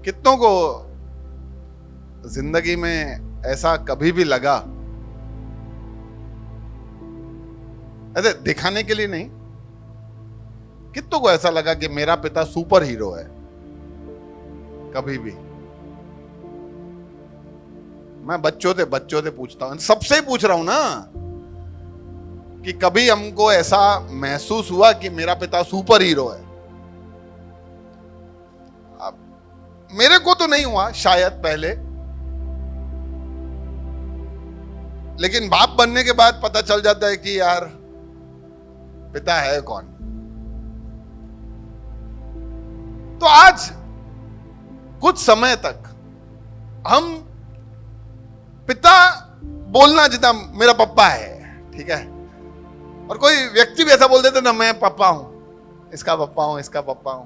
कितनों को जिंदगी में ऐसा कभी भी लगा, ऐसे दिखाने के लिए नहीं, कितनों को ऐसा लगा कि मेरा पिता सुपर हीरो है? कभी भी? मैं बच्चों से पूछता हूं, सबसे ही पूछ रहा हूं ना, कि कभी हमको ऐसा महसूस हुआ कि मेरा पिता सुपर हीरो है? मेरे को तो नहीं हुआ शायद पहले, लेकिन बाप बनने के बाद पता चल जाता है कि यार पिता है कौन। तो आज कुछ समय तक हम पिता बोलना, जितना मेरा पापा है, ठीक है, और कोई व्यक्ति भी ऐसा बोल देते ना, मैं पापा हूं, इसका पापा हूं, इसका पापा हूं।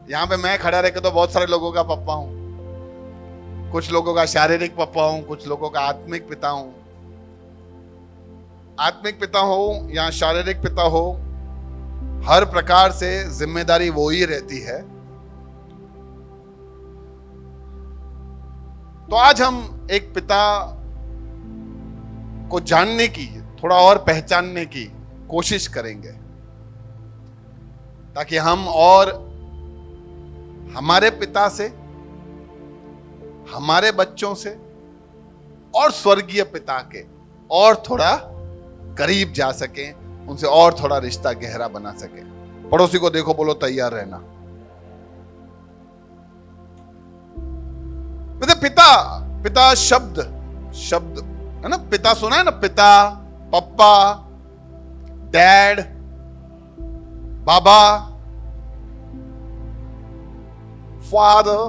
यहां पे मैं खड़ा रह के तो बहुत सारे लोगों का पापा हूं, कुछ लोगों का शारीरिक पापा हूं, कुछ लोगों का आत्मिक पिता हूं। आत्मिक पिता हो या शारीरिक पिता हो, हर प्रकार से जिम्मेदारी वो ही रहती है। तो आज हम एक पिता को जानने की, थोड़ा और पहचानने की कोशिश करेंगे, ताकि हम और हमारे पिता से, हमारे बच्चों से और स्वर्गीय पिता के और थोड़ा करीब जा सके, उनसे और थोड़ा रिश्ता गहरा बना सके। पड़ोसी को देखो, बोलो तैयार रहना। मतलब पिता शब्द है ना, पिता सुना है ना, पिता, पप्पा, डैड, बाबा, फादर,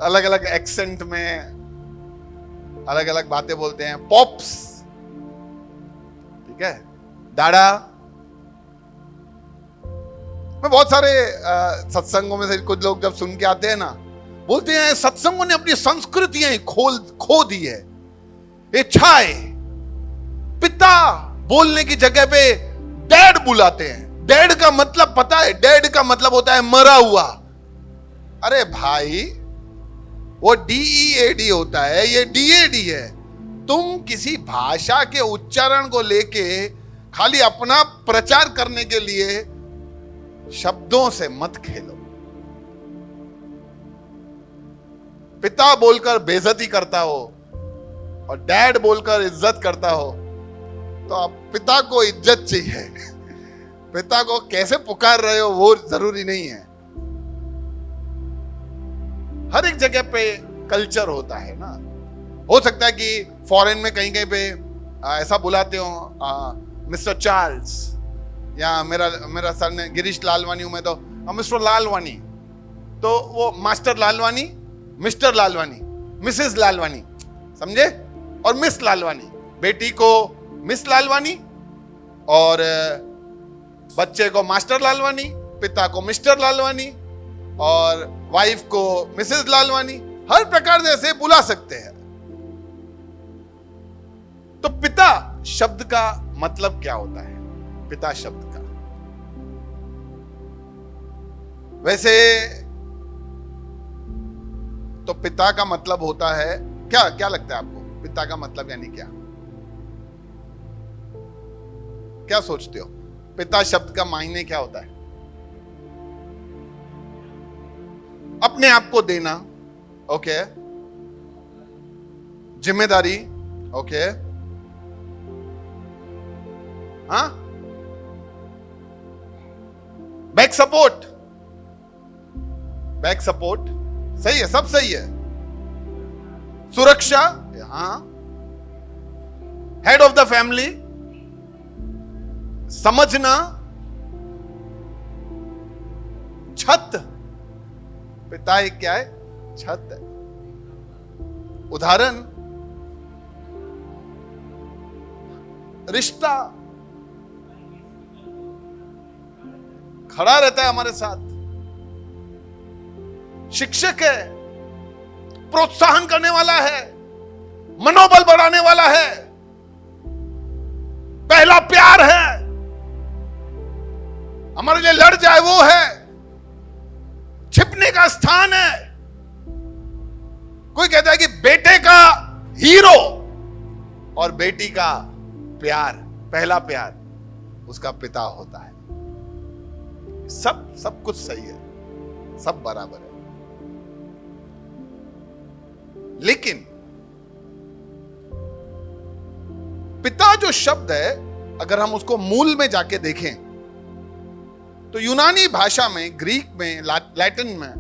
अलग अलग एक्सेंट में अलग अलग बातें बोलते हैं। पॉप्स, ठीक है, दादा। मैं बहुत सारे सत्संगों में से कुछ लोग जब सुन के आते हैं ना, बोलते हैं सत्संगों ने अपनी संस्कृतियां खो दी है। ये छाए पिता बोलने की जगह पे डैड बुलाते हैं। डैड का मतलब पता है? डैड का मतलब होता है मरा हुआ। अरे भाई, वो DEAD होता है, ये DAD है। तुम किसी भाषा के उच्चारण को लेके खाली अपना प्रचार करने के लिए शब्दों से मत खेलो। पिता बोलकर बेइज्जती करता हो और डैड बोलकर इज्जत करता हो, तो आप पिता को इज्जत चाहिए। पिता को कैसे पुकार रहे हो वो जरूरी नहीं है। हर एक जगह पे कल्चर होता है ना। हो सकता है कि फॉरेन में कहीं कहीं पे ऐसा बुलाते हो, मिस्टर चार्ल्स, या मेरा सर गिरीश लालवानी हूं मैं, तो मिस्टर लालवानी, तो वो master Lalwani, mister Lalwani, Mrs Lalwani, समझे? और मिस लालवानी, बेटी को मिस लालवानी और बच्चे को मास्टर लालवानी, पिता को मिस्टर लालवानी और वाइफ को मिसेस लालवानी। हर प्रकार से ऐसे बुला सकते हैं। तो पिता शब्द का मतलब क्या होता है? पिता शब्द का वैसे तो पिता का मतलब होता है क्या लगता है आपको? पिता का मतलब यानी क्या? क्या सोचते हो? पिता शब्द का मायने क्या होता है? अपने आप को देना, ओके, जिम्मेदारी, ओके, हाँ, बैक सपोर्ट, सही है, सब सही है। सुरक्षा, हाँ, हेड ऑफ द फैमिली, समझना, छत, पिता एक क्या है? छत है। उदाहरण, रिश्ता, खड़ा रहता है हमारे साथ। शिक्षक है, प्रोत्साहन करने वाला है, मनोबल बढ़ाने वाला है, पहला प्यार है। हमारे लिए लड़ जाए वो है, छिपने का स्थान है। कोई कहता है कि बेटे का हीरो और बेटी का प्यार, पहला प्यार उसका पिता होता है। सब कुछ सही है, सब बराबर है, लेकिन पिता जो शब्द है, अगर हम उसको मूल में जाके देखें तो यूनानी भाषा में, ग्रीक में, लैटिन में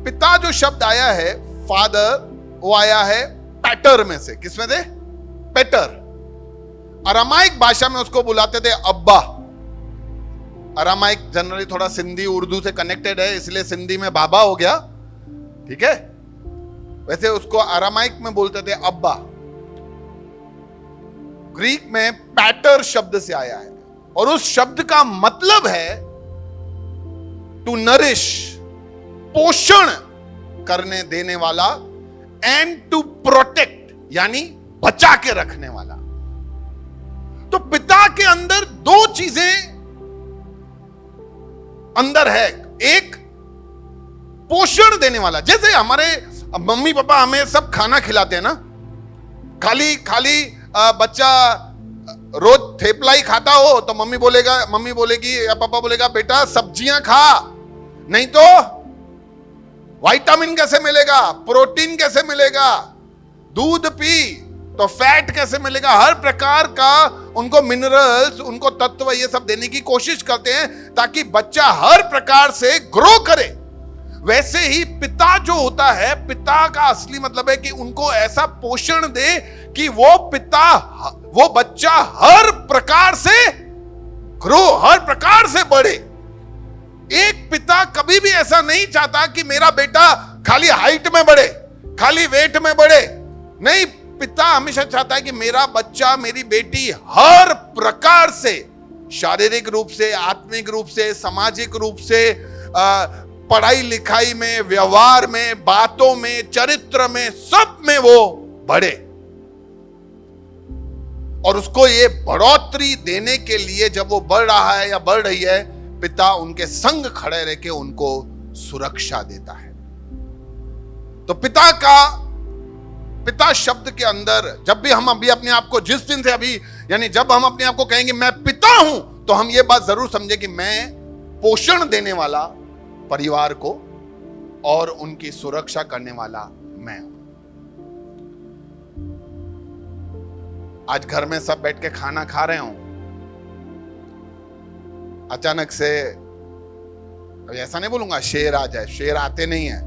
पिता जो शब्द आया है फादर, वो आया है पैटर में से। किसमें से? पेटर। अरामाइक भाषा में उसको बुलाते थे अब्बा। अरामाइक जनरली थोड़ा सिंधी उर्दू से कनेक्टेड है, इसलिए सिंधी में बाबा हो गया, ठीक है। वैसे उसको अरामाइक में बोलते थे अब्बा। ग्रीक में पैटर शब्द से आया है और उस शब्द का मतलब है टू नरिश, पोषण करने देने वाला, एंड टू प्रोटेक्ट यानी बचा के रखने वाला। तो पिता के अंदर दो चीजें अंदर है। एक पोषण देने वाला, जैसे हमारे मम्मी पापा हमें सब खाना खिलाते हैं ना, खाली बच्चा रोज थेपला ही खाता हो तो मम्मी बोलेगी या पापा बोलेगा बेटा सब्जियां खा, नहीं तो विटामिन कैसे मिलेगा, प्रोटीन कैसे मिलेगा, दूध पी तो फैट कैसे मिलेगा। हर प्रकार का उनको मिनरल्स, उनको तत्व ये सब देने की कोशिश करते हैं ताकि बच्चा हर प्रकार से ग्रो करे। वैसे ही पिता जो होता है, पिता का असली मतलब है कि उनको ऐसा पोषण दे कि वो बच्चा हर प्रकार से ग्रो, हर प्रकार से बढ़े। एक पिता कभी भी ऐसा नहीं चाहता कि मेरा बेटा खाली हाइट में बढ़े, खाली वेट में बढ़े। नहीं, पिता हमेशा चाहता है कि मेरा बच्चा, मेरी बेटी हर प्रकार से, शारीरिक रूप से, आत्मिक रूप से, सामाजिक रूप से, पढ़ाई लिखाई में, व्यवहार में, बातों में, चरित्र में, सब में वो बढ़े। और उसको ये बढ़ोतरी देने के लिए जब वो बढ़ रहा है या बढ़ रही है, पिता उनके संग खड़े रह के उनको सुरक्षा देता है। तो पिता शब्द के अंदर जब भी हम अभी अपने आप को, जिस दिन से यानी जब हम अपने आप को कहेंगे मैं पिता हूं, तो हम ये बात जरूर समझे कि मैं पोषण देने वाला परिवार को और उनकी सुरक्षा करने वाला मैं हूं। आज घर में सब बैठ के खाना खा रहे हूं, अचानक से, ऐसा नहीं बोलूंगा शेर आ जाए, शेर आते नहीं है,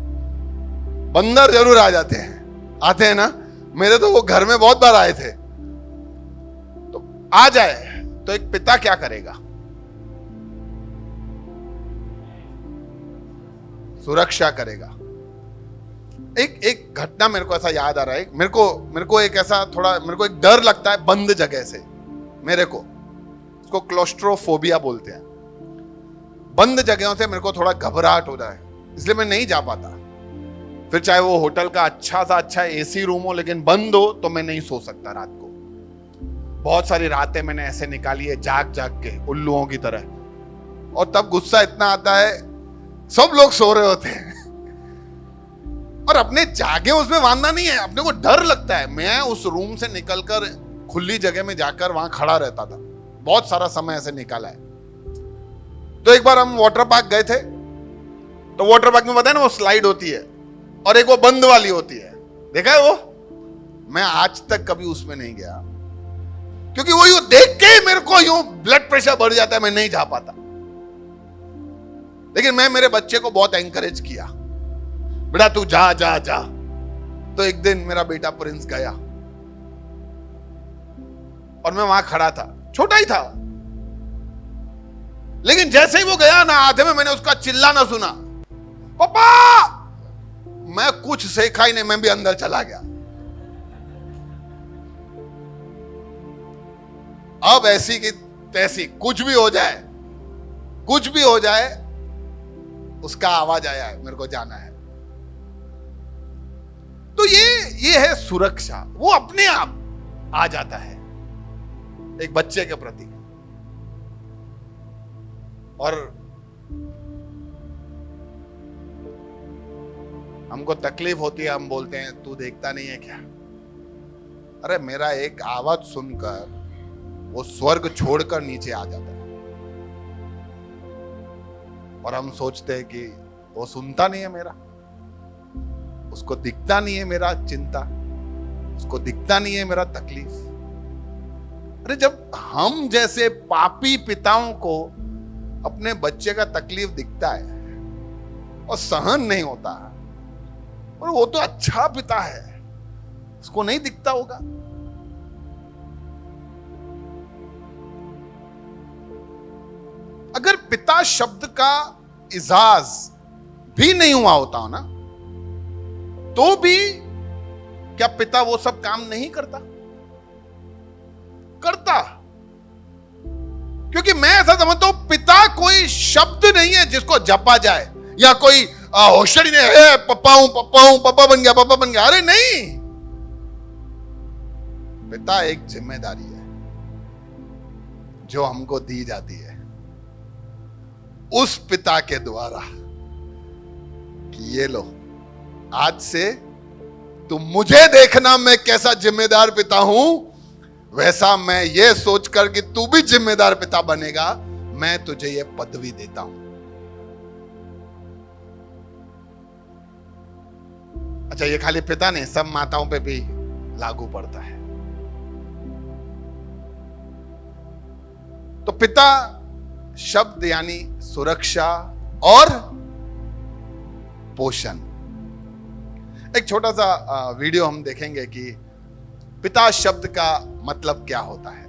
बंदर जरूर आ जाते हैं, आते हैं ना। मेरे तो वो घर में बहुत बार आए थे। तो आ जाए तो एक पिता क्या करेगा? सुरक्षा करेगा। एक घटना मेरे को ऐसा याद आ रहा है, मेरे को एक ऐसा थोड़ा, मेरे को एक डर लगता है बंद जगह से। मेरे को उसको क्लोस्ट्रोफोबिया बोलते हैं। बंद जगहों से मेरे को थोड़ा घबराहट हो रहा है, इसलिए मैं नहीं जा पाता। फिर चाहे वो होटल का अच्छा एसी रूम हो, लेकिन बंद हो तो मैं नहीं सो सकता रात को। बहुत सारी रातें मैंने ऐसे निकाली है जाग के उल्लुओं की तरह, और तब गुस्सा इतना आता है, सब लोग सो रहे होते हैं और अपने जागे उसमें वांदा नहीं है, अपने को डर लगता है। मैं उस रूम से निकलकर खुली जगह में जाकर वहां खड़ा रहता था, बहुत सारा समय ऐसे निकाला है। तो एक बार हम वाटर पार्क गए थे, तो वाटर पार्क में पता है ना वो स्लाइड होती है और एक वो बंद वाली होती है, देखा है वो? मैं आज तक कभी उसमें नहीं गया, क्योंकि वो यूं देख के मेरे को यूं ब्लड प्रेशर बढ़ जाता है, मैं नहीं जा पाता। लेकिन मैं मेरे बच्चे को बहुत एंकरेज किया, बेटा तू जा जा जा। तो एक दिन मेरा बेटा प्रिंस गया और मैं वहां खड़ा था, छोटा ही था, लेकिन जैसे ही वो गया ना, आधे में मैंने उसका चिल्लाना सुना, पापा। मैं कुछ सीखा ही नहीं, मैं भी अंदर चला गया। अब ऐसी की तैसी कुछ भी हो जाए, उसका आवाज आया है, मेरे को जाना है। तो ये है सुरक्षा, वो अपने आप आ जाता है एक बच्चे के प्रति। और हमको तकलीफ होती है, हम बोलते हैं तू देखता नहीं है क्या? अरे मेरा एक आवाज सुनकर वो स्वर्ग छोड़कर नीचे आ जाता है, और हम सोचते हैं कि वो सुनता नहीं है मेरा, उसको दिखता नहीं है मेरा चिंता, उसको दिखता नहीं है मेरा तकलीफ। अरे जब हम जैसे पापी पिताओं को अपने बच्चे का तकलीफ दिखता है और सहन नहीं होता, और वो तो अच्छा पिता है, उसको नहीं दिखता होगा? अगर पिता शब्द का इजाज भी नहीं हुआ होता हो ना, तो भी क्या पिता वो सब काम नहीं करता? क्योंकि मैं ऐसा समझता हूं, पिता कोई शब्द नहीं है जिसको जपा जाए, या कोई होशियारी नहीं है, पप्पा हूं, पापा बन गया। अरे नहीं, पिता एक जिम्मेदारी है जो हमको दी जाती है उस पिता के द्वारा कि ये लो, आज से तुम मुझे देखना मैं कैसा जिम्मेदार पिता हूं, वैसा मैं ये सोचकर कि तू भी जिम्मेदार पिता बनेगा, मैं तुझे ये पदवी देता हूं। अच्छा, ये खाली पिता नहीं, सब माताओं पे भी लागू पड़ता है। तो पिता शब्द यानी सुरक्षा और पोषण। एक छोटा सा वीडियो हम देखेंगे कि पिता शब्द का मतलब क्या होता है।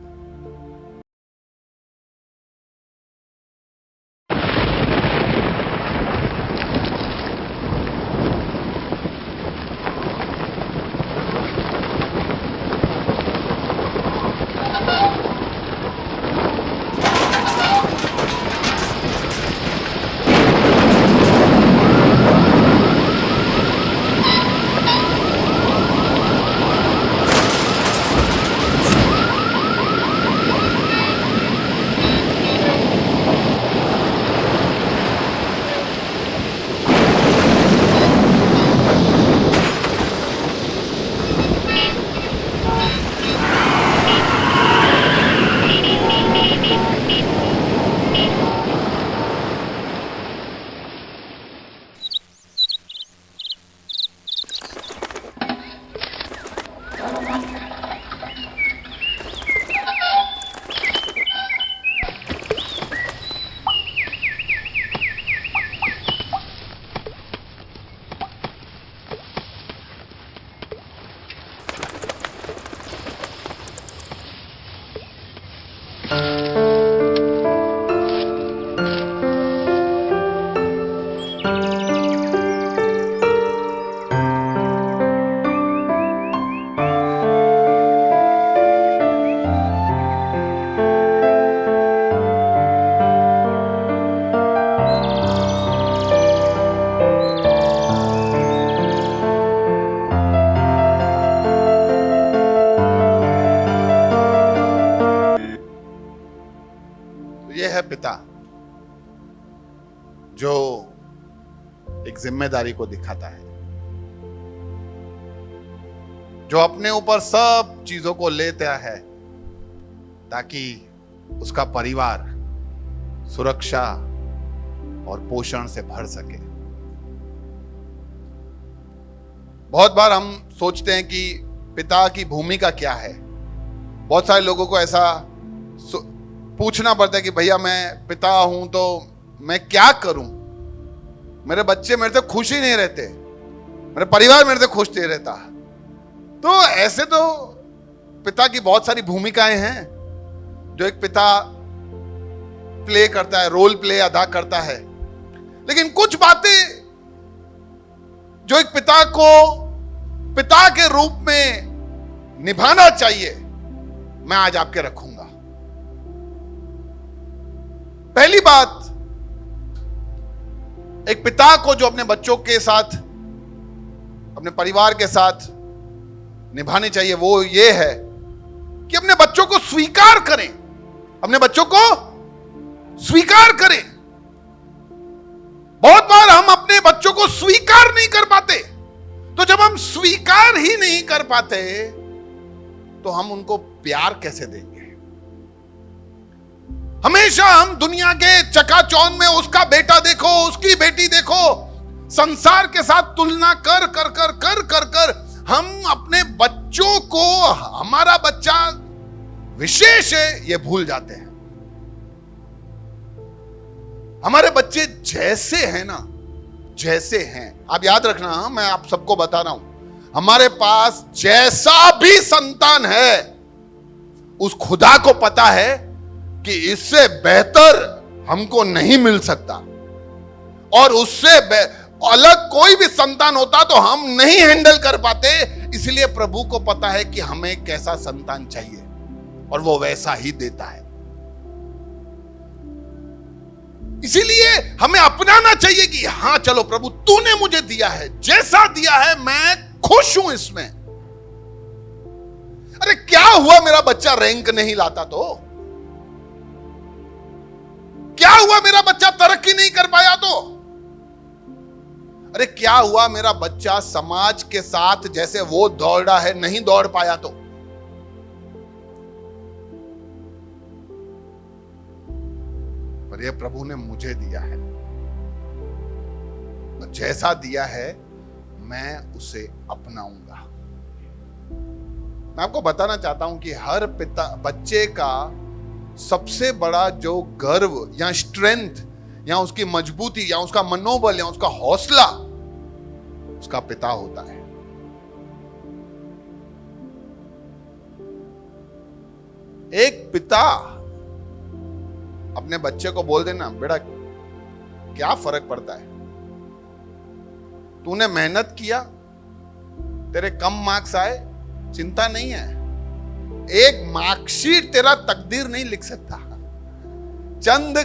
पिता जो एक जिम्मेदारी को दिखाता है, जो अपने ऊपर सब चीजों को लेता है ताकि उसका परिवार सुरक्षा और पोषण से भर सके। बहुत बार हम सोचते हैं कि पिता की भूमिका क्या है। बहुत सारे लोगों को ऐसा पूछना पड़ता है कि भैया मैं पिता हूं तो मैं क्या करूं, मेरे बच्चे मेरे से खुश ही नहीं रहते, मेरे परिवार मेरे से खुश नहीं रहता। तो ऐसे तो पिता की बहुत सारी भूमिकाएं हैं जो एक पिता प्ले करता है, रोल प्ले अदा करता है। लेकिन कुछ बातें जो एक पिता को पिता के रूप में निभाना चाहिए, मैं आज आपके रखूंगा। पहली बात, एक पिता को जो अपने बच्चों के साथ, अपने परिवार के साथ निभानी चाहिए वो ये है कि अपने बच्चों को स्वीकार करें, अपने बच्चों को स्वीकार करें। को स्वीकार नहीं कर पाते। तो जब हम स्वीकार ही नहीं कर पाते तो हम उनको प्यार कैसे देंगे? हमेशा हम दुनिया के चकाचौंध में उसका बेटा देखो, उसकी बेटी देखो, संसार के साथ तुलना कर कर कर कर कर कर हम अपने बच्चों को, हमारा बच्चा विशेष है, ये भूल जाते हैं। हमारे बच्चे जैसे हैं ना, जैसे हैं, आप याद रखना, मैं आप सबको बता रहा हूं, हमारे पास जैसा भी संतान है, उस खुदा को पता है कि इससे बेहतर हमको नहीं मिल सकता, और उससे अलग कोई भी संतान होता तो हम नहीं हैंडल कर पाते। इसलिए प्रभु को पता है कि हमें कैसा संतान चाहिए, और वो वैसा ही देता है। इसीलिए हमें अपनाना चाहिए कि हां चलो प्रभु, तूने मुझे दिया है, जैसा दिया है मैं खुश हूं इसमें। अरे क्या हुआ मेरा बच्चा रैंक नहीं लाता तो? क्या हुआ मेरा बच्चा तरक्की नहीं कर पाया तो? अरे क्या हुआ मेरा बच्चा समाज के साथ जैसे वो दौड़ा है नहीं दौड़ पाया तो? पर ये प्रभु ने मुझे दिया है, और जैसा दिया है मैं उसे अपनाऊंगा। मैं आपको बताना चाहता हूं कि हर पिता बच्चे का सबसे बड़ा जो गर्व या स्ट्रेंथ या उसकी मजबूती या उसका मनोबल या उसका हौसला उसका पिता होता है। एक पिता अपने बच्चे को बोल देना, बेटा क्या फर्क पड़ता है, तूने मेहनत किया, तेरे कम मार्क्स आए, चिंता नहीं है। एक मार्कशीट तेरा तकदीर नहीं लिख सकता। चंद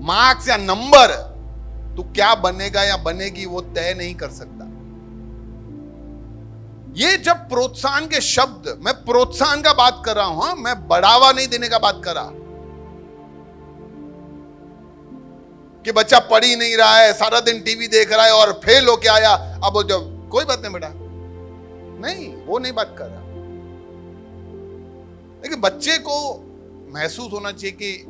मार्क्स या नंबर तू क्या बनेगा या बनेगी वो तय नहीं कर सकता। ये जब प्रोत्साहन के शब्द, मैं प्रोत्साहन का बात कर रहा हूं, मैं बढ़ावा नहीं देने का बात कर रहा कि बच्चा पढ़ ही नहीं रहा है, सारा दिन टीवी देख रहा है और फेल होके आया, अब वो जब कोई बात नहीं बेटा, नहीं, वो नहीं बात कर रहा। लेकिन बच्चे को महसूस होना चाहिए कि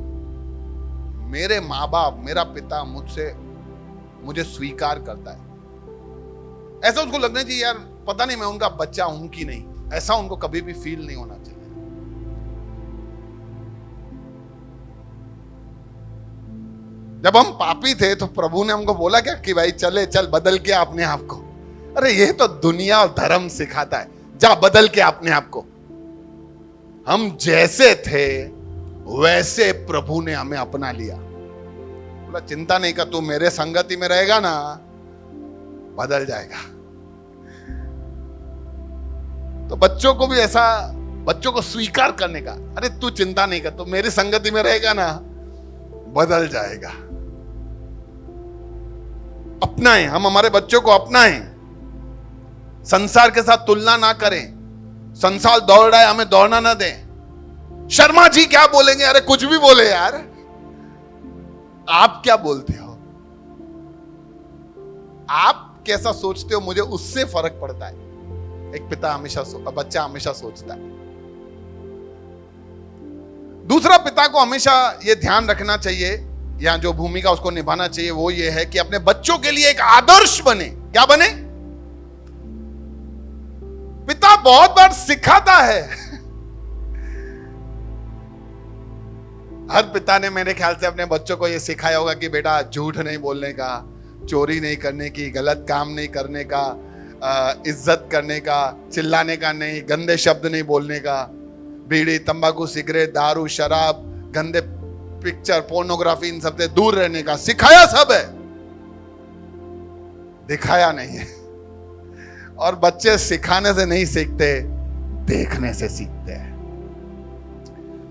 मेरे माँ बाप, मेरा पिता मुझे स्वीकार करता है। ऐसा उसको लगना चाहिए, यार पता नहीं मैं उनका बच्चा हूं कि नहीं, ऐसा उनको कभी भी फील नहीं होना चाहिए। जब हम पापी थे तो प्रभु ने हमको बोला क्या कि भाई चल बदल के अपने आप को। अरे ये तो दुनिया और धर्म सिखाता है, जा बदल के अपने आप को। हम जैसे थे वैसे प्रभु ने हमें अपना लिया। बोला चिंता नहीं कर, तू मेरे संगति में रहेगा ना, बदल जाएगा। तो बच्चों को भी ऐसा, बच्चों को स्वीकार करने का, अरे तू चिंता नहीं कर, तू मेरी संगति में रहेगा ना, बदल जाएगा। अपनाएं, हम हमारे बच्चों को अपनाएं, संसार के साथ तुलना ना करें। संसार दौड़ रहा है, हमें दौड़ना ना दें। शर्मा जी क्या बोलेंगे, अरे कुछ भी बोले यार, आप क्या बोलते हो, आप कैसा सोचते हो, मुझे उससे फर्क पड़ता है। एक पिता हमेशा बच्चा हमेशा सोचता है। दूसरा, पिता को हमेशा यह ध्यान रखना चाहिए, या जो भूमिका उसको निभाना चाहिए वो ये है कि अपने बच्चों के लिए एक आदर्श बने। क्या बने? पिता बहुत बार सिखाता है। हर पिता ने मेरे ख्याल से अपने बच्चों को यह सिखाया होगा कि बेटा झूठ नहीं बोलने का, चोरी नहीं करने की, गलत काम नहीं करने का, इज्जत करने का, चिल्लाने का नहीं, गंदे शब्द नहीं बोलने का, बीड़ी, तंबाकू, सिगरेट, दारू, शराब, गंदे पिक्चर, पोर्नोग्राफी, इन सबसे दूर रहने का सिखाया सब है, दिखाया नहीं है। और बच्चे सिखाने से नहीं सीखते, देखने से सीखते हैं।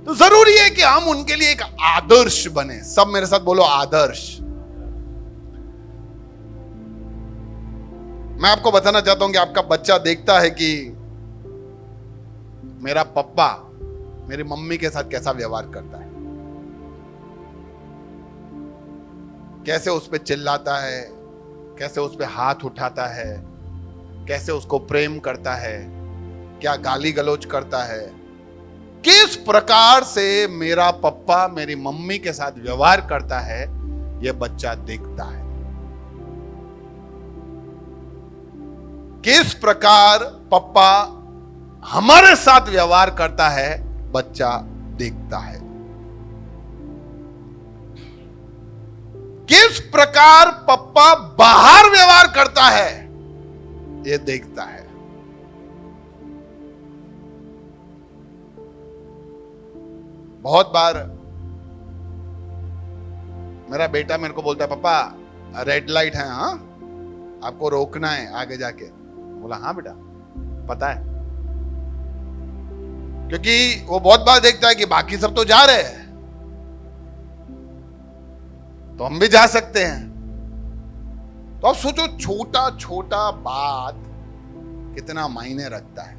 तो जरूरी है कि हम उनके लिए एक आदर्श बने। सब मेरे साथ बोलो, आदर्श। मैं आपको बताना चाहता हूं कि आपका बच्चा देखता है कि मेरा पप्पा मेरी मम्मी के साथ कैसा व्यवहार करता है, कैसे उस पर चिल्लाता है, कैसे उस पे हाथ उठाता है, कैसे उसको प्रेम करता है, क्या गाली गलौज करता है, किस प्रकार से मेरा पप्पा मेरी मम्मी के साथ व्यवहार करता है, यह बच्चा देखता है। किस प्रकार पप्पा हमारे साथ व्यवहार करता है, बच्चा देखता है। किस प्रकार पप्पा बाहर व्यवहार करता है, यह देखता है। बहुत बार मेरा बेटा मेरे को बोलता है, पापा रेड लाइट है, हाँ आपको रोकना है आगे जाके। बोला हाँ बेटा पता है, क्योंकि वो बहुत बार देखता है कि बाकी सब तो जा रहे हैं तो हम भी जा सकते हैं। तो अब सोचो छोटा छोटा बात कितना मायने रखता है।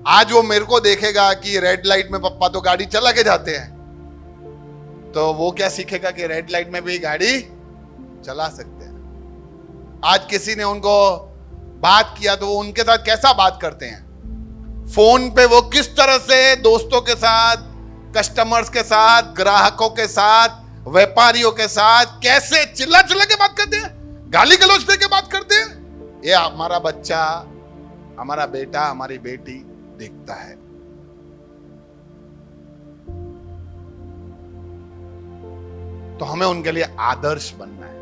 आज वो मेरे को देखेगा कि रेड लाइट में पप्पा तो गाड़ी चला के जाते हैं, तो वो क्या सीखेगा कि रेड लाइट में भी गाड़ी चला सकते हैं। आज किसी ने उनको बात किया तो वो उनके साथ कैसा बात करते हैं, फोन पे वो किस तरह से दोस्तों के साथ, कस्टमर्स के साथ, ग्राहकों के साथ, व्यापारियों के साथ कैसे चिल्ला चिल्ला के बात करते हैं, गाली गलौज दे के बात करते हैं। ये हमारा बच्चा, हमारा बेटा, हमारी बेटी देखता है। तो हमें उनके लिए आदर्श बनना है।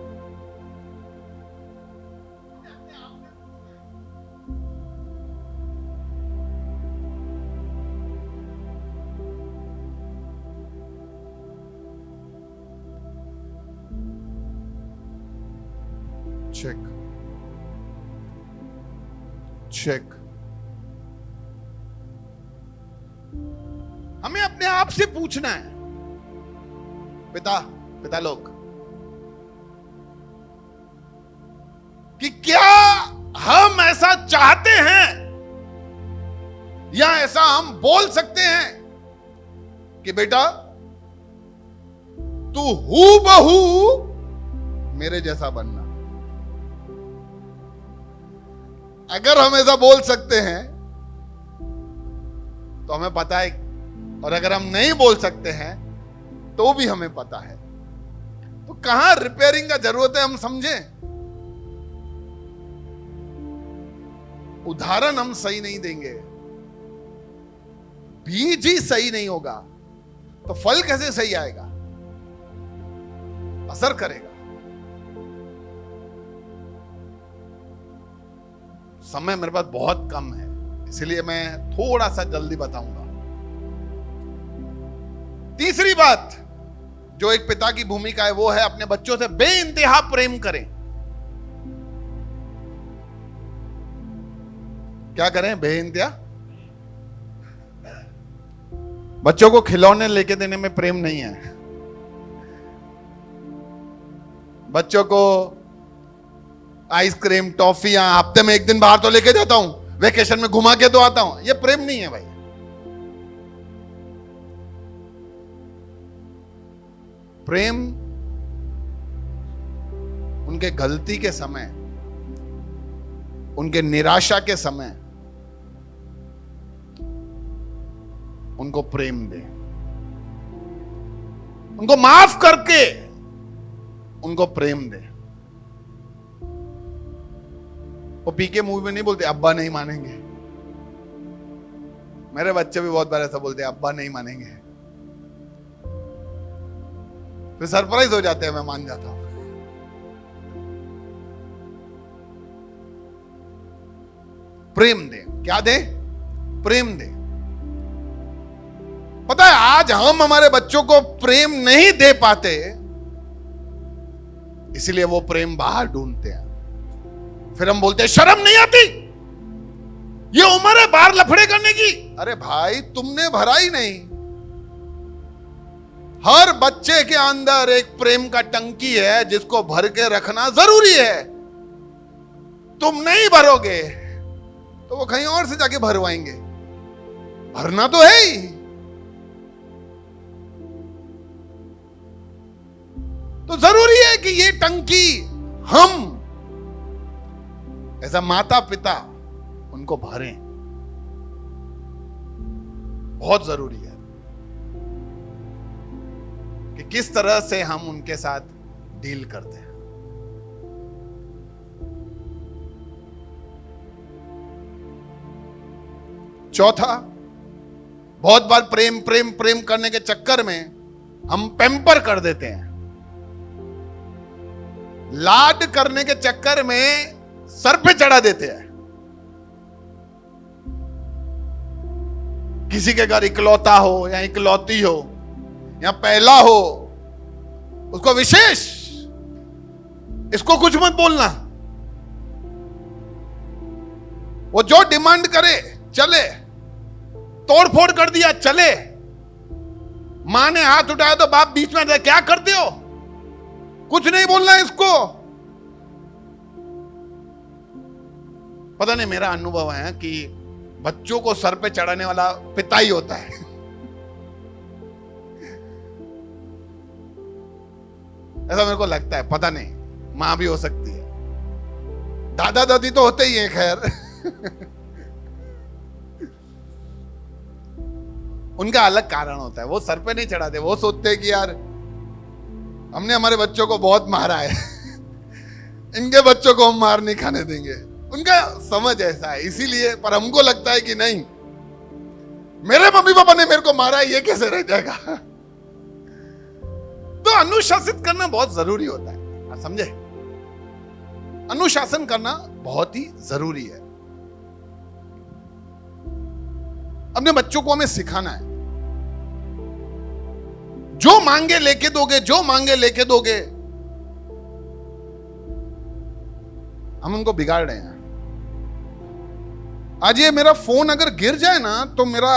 Check check. हमें अपने आप से पूछना है, पिता लोग, कि क्या हम ऐसा चाहते हैं या ऐसा हम बोल सकते हैं कि बेटा तू हूबहू मेरे जैसा बनना। अगर हम ऐसा बोल सकते हैं तो हमें पता है, और अगर हम नहीं बोल सकते हैं तो भी हमें पता है। तो कहां रिपेयरिंग का जरूरत है, हम समझें। उदाहरण हम सही नहीं देंगे, बीज ही सही नहीं होगा तो फल कैसे सही आएगा, असर करेगा। समय मेरे पास बहुत कम है, इसलिए मैं थोड़ा सा जल्दी बताऊंगा। तीसरी बात जो एक पिता की भूमिका है वो है अपने बच्चों से बेइंतहा प्रेम करें। क्या करें? बेइंतहा। बच्चों को खिलौने लेके देने में प्रेम नहीं है, बच्चों को आइसक्रीम, टॉफियां, हफ्ते में एक दिन बाहर तो लेके जाता हूं, वेकेशन में घुमा के तो आता हूं, ये प्रेम नहीं है भाई। प्रेम उनके गलती के समय, उनके निराशा के समय उनको प्रेम दे, उनको माफ करके उनको प्रेम दे। वो पीके मूवी में नहीं बोलते अब्बा नहीं मानेंगे। मेरे बच्चे भी बहुत बार ऐसा बोलते हैं, अब्बा नहीं मानेंगे। फिर सरप्राइज हो जाते हैं, मैं मान जाता हूं। प्रेम दे। क्या दे? प्रेम दे। पता है आज हम हमारे बच्चों को प्रेम नहीं दे पाते, इसलिए वो प्रेम बाहर ढूंढते हैं। फिर हम बोलते हैं शर्म नहीं आती, ये उम्र है बाहर लफड़े करने की। अरे भाई तुमने भरा ही नहीं। हर बच्चे के अंदर एक प्रेम का टंकी है जिसको भर के रखना जरूरी है। तुम नहीं भरोगे तो वो कहीं और से जाके भरवाएंगे, भरना तो है ही। तो जरूरी है कि ये टंकी हम वैसा माता पिता उनको भरें, बहुत जरूरी है कि किस तरह से हम उनके साथ डील करते हैं। चौथा, बहुत बार प्रेम प्रेम प्रेम करने के चक्कर में हम पैम्पर कर देते हैं। लाड करने के चक्कर में सर पे चढ़ा देते हैं। किसी के घर इकलौता हो या इकलौती हो या पहला हो, उसको विशेष, इसको कुछ मत बोलना, वो जो डिमांड करे चले, तोड़ फोड़ कर दिया चले, मां ने हाथ उठाया तो बाप बीच में आता, क्या करते हो, कुछ नहीं बोलना इसको। पता नहीं, मेरा अनुभव है कि बच्चों को सर पे चढ़ाने वाला पिता ही होता है। ऐसा मेरे को लगता है, पता नहीं, मां भी हो सकती है, दादा दादी तो होते ही हैं खैर। उनका अलग कारण होता है, वो सर पे नहीं चढ़ाते, वो सोचते हैं कि यार हमने हमारे बच्चों को बहुत मारा है, इनके बच्चों को हम मार नहीं खाने देंगे। उनका समझ ऐसा है, इसीलिए। पर हमको लगता है कि नहीं, मेरे मम्मी पापा ने मेरे को मारा है, ये कैसे रह जाएगा। तो अनुशासित करना बहुत जरूरी होता है, आप समझे? अनुशासन करना बहुत ही जरूरी है। अपने बच्चों को हमें सिखाना है, जो मांगे लेके दोगे, जो मांगे लेके दोगे, हम उनको बिगाड़ रहे हैं। आज ये मेरा फोन अगर गिर जाए ना तो मेरा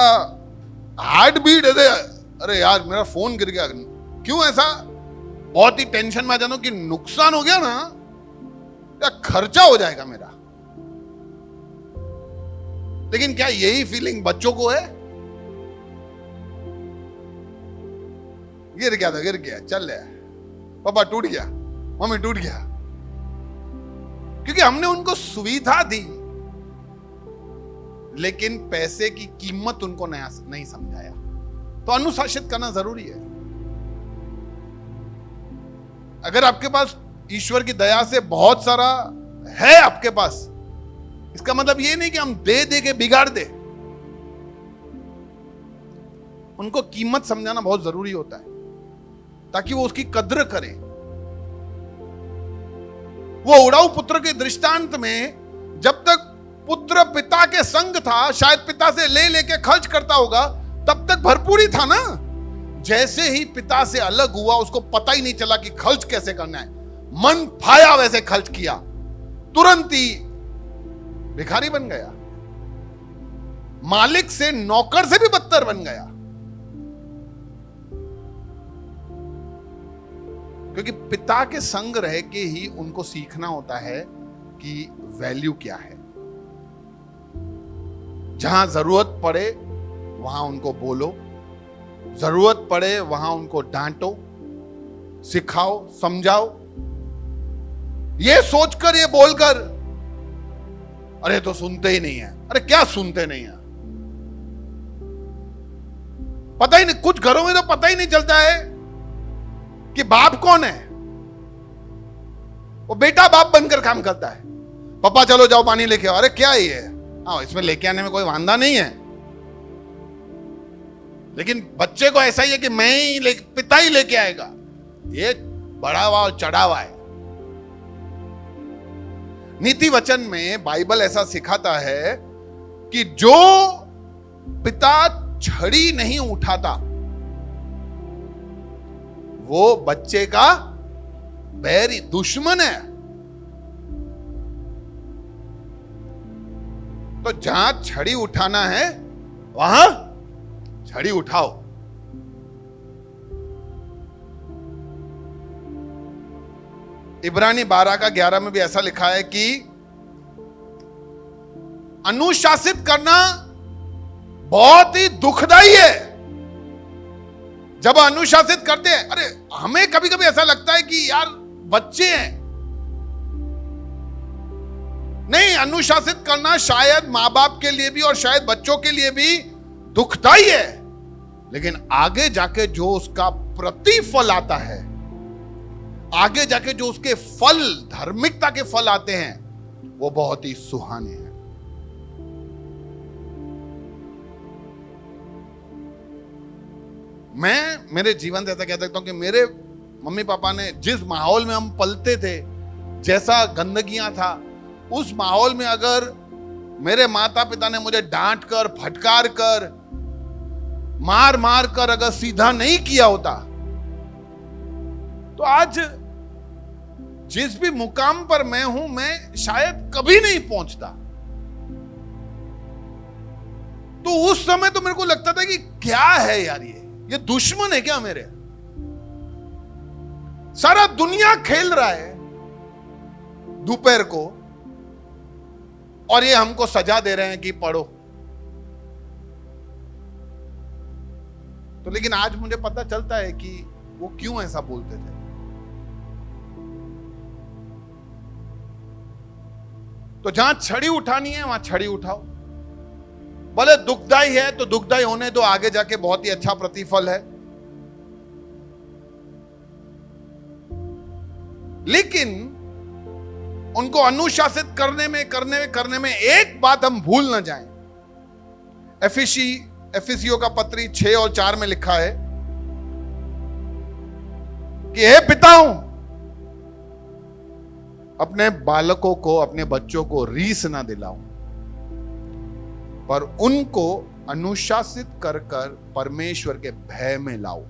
हार्ट बीट, अरे यार मेरा फोन गिर गया, क्यों ऐसा बहुत ही टेंशन में आ जाता हूं कि नुकसान हो गया ना, या खर्चा हो जाएगा मेरा। लेकिन क्या यही फीलिंग बच्चों को है? गिर गया था, गिर गया, चल रहा है, पापा टूट गया, मम्मी टूट गया, क्योंकि हमने उनको सुविधा दी लेकिन पैसे की कीमत उनको नहीं समझाया। तो अनुशासित करना जरूरी है। अगर आपके पास ईश्वर की दया से बहुत सारा है आपके पास, इसका मतलब ये नहीं कि हम दे दे के बिगाड़ दे। उनको कीमत समझाना बहुत जरूरी होता है ताकि वो उसकी कद्र करें। वो उड़ाऊ पुत्र के दृष्टांत में जब तक पुत्र पिता के संग था, शायद पिता से ले लेके खर्च करता होगा, तब तक भरपूरी था ना। जैसे ही पिता से अलग हुआ, उसको पता ही नहीं चला कि खर्च कैसे करना है, मन फाया वैसे खर्च किया, तुरंत ही भिखारी बन गया, मालिक से नौकर से भी बदतर बन गया। क्योंकि पिता के संग रह के ही उनको सीखना होता है कि वैल्यू क्या है। जहां जरूरत पड़े वहां उनको बोलो, जरूरत पड़े वहां उनको डांटो, सिखाओ, समझाओ। ये सोचकर, ये बोलकर, अरे तो सुनते ही नहीं है। अरे क्या सुनते नहीं है? पता ही नहीं, कुछ घरों में तो पता ही नहीं चलता है कि बाप कौन है। वो बेटा बाप बनकर काम करता है। पापा चलो जाओ पानी लेके आओ। अरे क्या है ये? हाँ, इसमें लेके आने में कोई वांदा नहीं है, लेकिन बच्चे को ऐसा ही है कि मैं ही पिता ही लेके आएगा। ये बड़ा हुआ और चढ़ा हुआ है। नीति वचन में बाइबल ऐसा सिखाता है कि जो पिता छड़ी नहीं उठाता वो बच्चे का बैरी, दुश्मन है। तो जहां छड़ी उठाना है वहां छड़ी उठाओ। इब्रानी 12:11 में भी ऐसा लिखा है कि अनुशासित करना बहुत ही दुखदाई है। जब अनुशासित करते हैं, अरे हमें कभी कभी ऐसा लगता है कि यार बच्चे हैं, नहीं, अनुशासित करना शायद मां बाप के लिए भी और शायद बच्चों के लिए भी दुखदाई है, लेकिन आगे जाके जो उसका प्रतिफल आता है, आगे जाके जो उसके फल, धार्मिकता के फल आते हैं, वो बहुत ही सुहाने हैं। मैं मेरे जीवन से ऐसा कह सकता हूं कि मेरे मम्मी पापा ने जिस माहौल में हम पलते थे, जैसा गंदगियां था, उस माहौल में अगर मेरे माता पिता ने मुझे डांट कर, फटकार कर, मार मार कर अगर सीधा नहीं किया होता, तो आज जिस भी मुकाम पर मैं हूं, मैं शायद कभी नहीं पहुंचता। तो उस समय तो मेरे को लगता था कि क्या है यार, ये दुश्मन है क्या मेरे? सारा दुनिया खेल रहा है दोपहर को, और ये हमको सजा दे रहे हैं कि पढ़ो। तो लेकिन आज मुझे पता चलता है कि वो क्यों ऐसा बोलते थे। तो जहां छड़ी उठानी है वहां छड़ी उठाओ। भले दुखदाई है तो दुखदाई होने दो, आगे जाके बहुत ही अच्छा प्रतिफल है। लेकिन उनको अनुशासित करने में एक बात हम भूल ना जाएं। एफिसियों का पत्री 6 और 4 में लिखा है कि हे पिताओं, अपने बालकों को, अपने बच्चों को रीस ना दिलाओ, पर उनको अनुशासित कर कर परमेश्वर के भय में लाओ।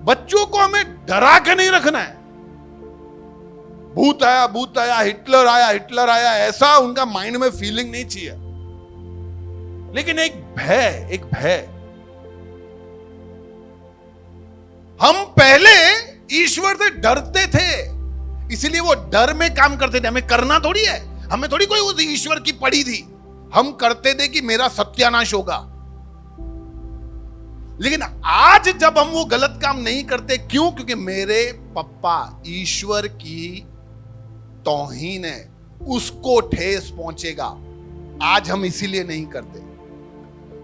बच्चों को हमें डरा के नहीं रखना है। भूत आया, हिटलर आया, ऐसा उनका माइंड में फीलिंग नहीं चाहिए। लेकिन एक भय। हम पहले ईश्वर से डरते थे, इसीलिए वो डर में काम करते थे। हमें करना थोड़ी है, हमें थोड़ी कोई उस ईश्वर की पड़ी थी। हम करते थे कि मेरा सत्यानाश होगा। लेकिन आज जब हम वो गलत काम नहीं करते, क्यों? क्योंकि मेरे पप्पा ईश्वर की तौहीन है, उसको ठेस पहुंचेगा। आज हम इसीलिए नहीं करते।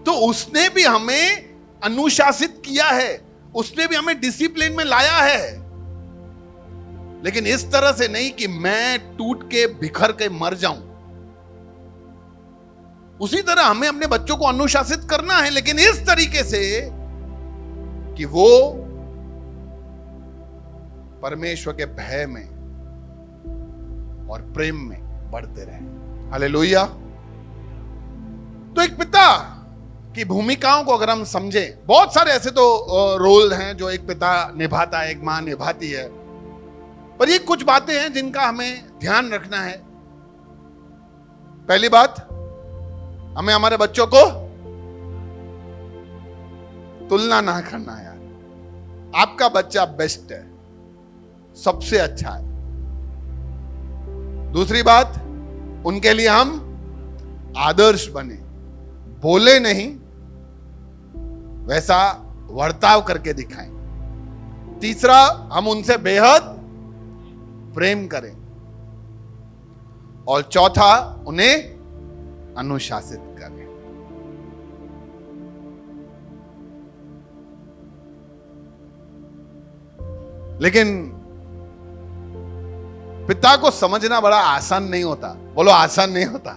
तो उसने भी हमें अनुशासित किया है, उसने भी हमें डिसिप्लिन में लाया है, लेकिन इस तरह से नहीं कि मैं टूट के बिखर के मर जाऊं। उसी तरह हमें अपने बच्चों को अनुशासित करना है, लेकिन इस तरीके से कि वो परमेश्वर के भय में और प्रेम में बढ़ते रहे। हालेलुया। तो एक पिता की भूमिकाओं को अगर हम समझें, बहुत सारे ऐसे तो रोल हैं जो एक पिता निभाता है, एक मां निभाती है, पर ये कुछ बातें हैं जिनका हमें ध्यान रखना है। पहली बात, हमें हमारे बच्चों को तुलना ना करना है। यार, आपका बच्चा बेस्ट है, सबसे अच्छा है। दूसरी बात, उनके लिए हम आदर्श बने, बोले नहीं, वैसा वर्ताव करके दिखाएं। तीसरा, हम उनसे बेहद प्रेम करें। और चौथा, उन्हें अनुशासित करें। लेकिन पिता को समझना बड़ा आसान नहीं होता। बोलो, आसान नहीं होता।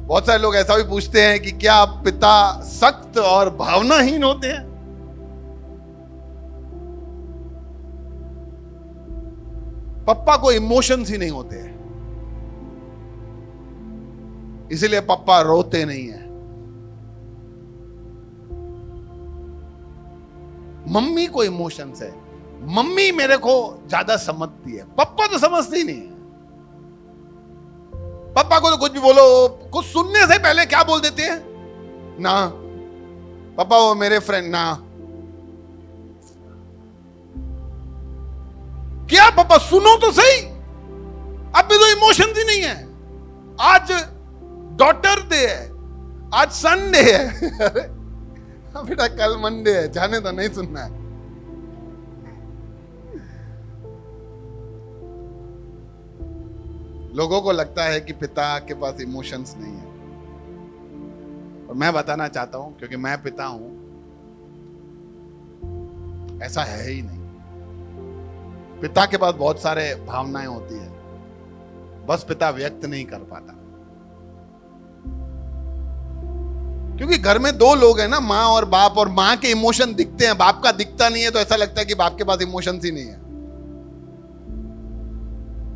बहुत सारे लोग ऐसा भी पूछते हैं कि क्या पिता सख्त और भावनाहीन होते हैं? पप्पा को इमोशंस ही नहीं होते हैं, इसीलिए पप्पा रोते नहीं है। मम्मी को इमोशंस है, मम्मी मेरे को ज्यादा समझती है, पप्पा तो समझती नहीं है। पापा को तो कुछ भी बोलो, कुछ सुनने से पहले क्या बोल देते हैं? ना पापा, वो मेरे फ्रेंड ना। क्या पापा, सुनो तो सही। अब भी तो इमोशन ही नहीं है। आज डॉटर डे है, आज संडे है। बेटा कल मंडे है, जाने तो नहीं सुनना है। लोगों को लगता है कि पिता के पास इमोशंस नहीं है, और मैं बताना चाहता हूं, क्योंकि मैं पिता हूं, ऐसा है ही नहीं। पिता के पास बहुत सारे भावनाएं होती है, बस पिता व्यक्त नहीं कर पाता। क्योंकि घर में दो लोग हैं ना, माँ और बाप, और माँ के इमोशन दिखते हैं, बाप का दिखता नहीं है, तो ऐसा लगता है कि बाप के पास इमोशंस ही नहीं है।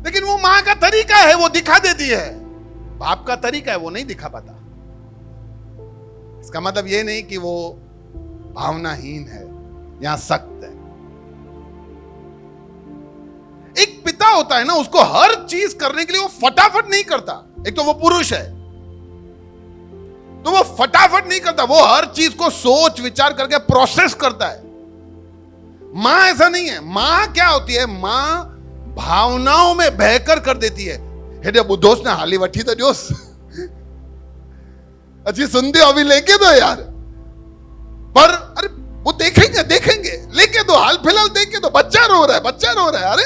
लेकिन वो माँ का तरीका है, वो दिखा देती है। बाप का तरीका है, वो नहीं दिखा पाता। इसका मतलब ये नहीं कि वो भावनाहीन है या सख्त है। एक पिता होता है ना, उसको हर चीज करने के लिए वो फटाफट नहीं करता। एक तो वो पुरुष है, तो वो फटाफट नहीं करता, वो हर चीज को सोच विचार करके प्रोसेस करता है। मां ऐसा नहीं है। मां क्या होती है? मां भावनाओं में बहकर कर देती है। हेडे बुद्धोस ने हाली वठी तो जोस अच्छी सुनते हो, अभी लेके दो यार। पर अरे वो देखेंगे देखेंगे, लेके दो, हाल फिलहाल देखे दो। बच्चा रो रहा है, बच्चा रो रहा है। अरे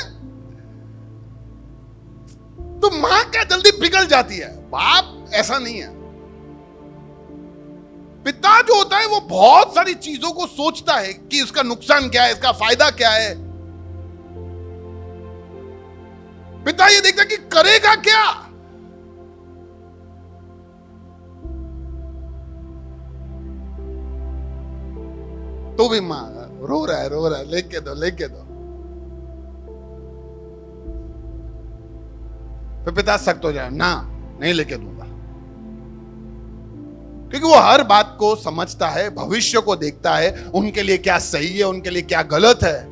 तो मां क्या जल्दी पिघल जाती है। बाप ऐसा नहीं है। पिता जो होता है वो बहुत सारी चीजों को सोचता है कि इसका नुकसान क्या है, इसका फायदा क्या है। पिता ये देखता है कि करेगा क्या। तो भी मां रो रहा है, लेके दो, लेके दो। फिर पिता सख्त हो जाए, ना नहीं लेके दूंगा। क्योंकि वो हर बात को समझता है, भविष्य को देखता है, उनके लिए क्या सही है, उनके लिए क्या गलत है,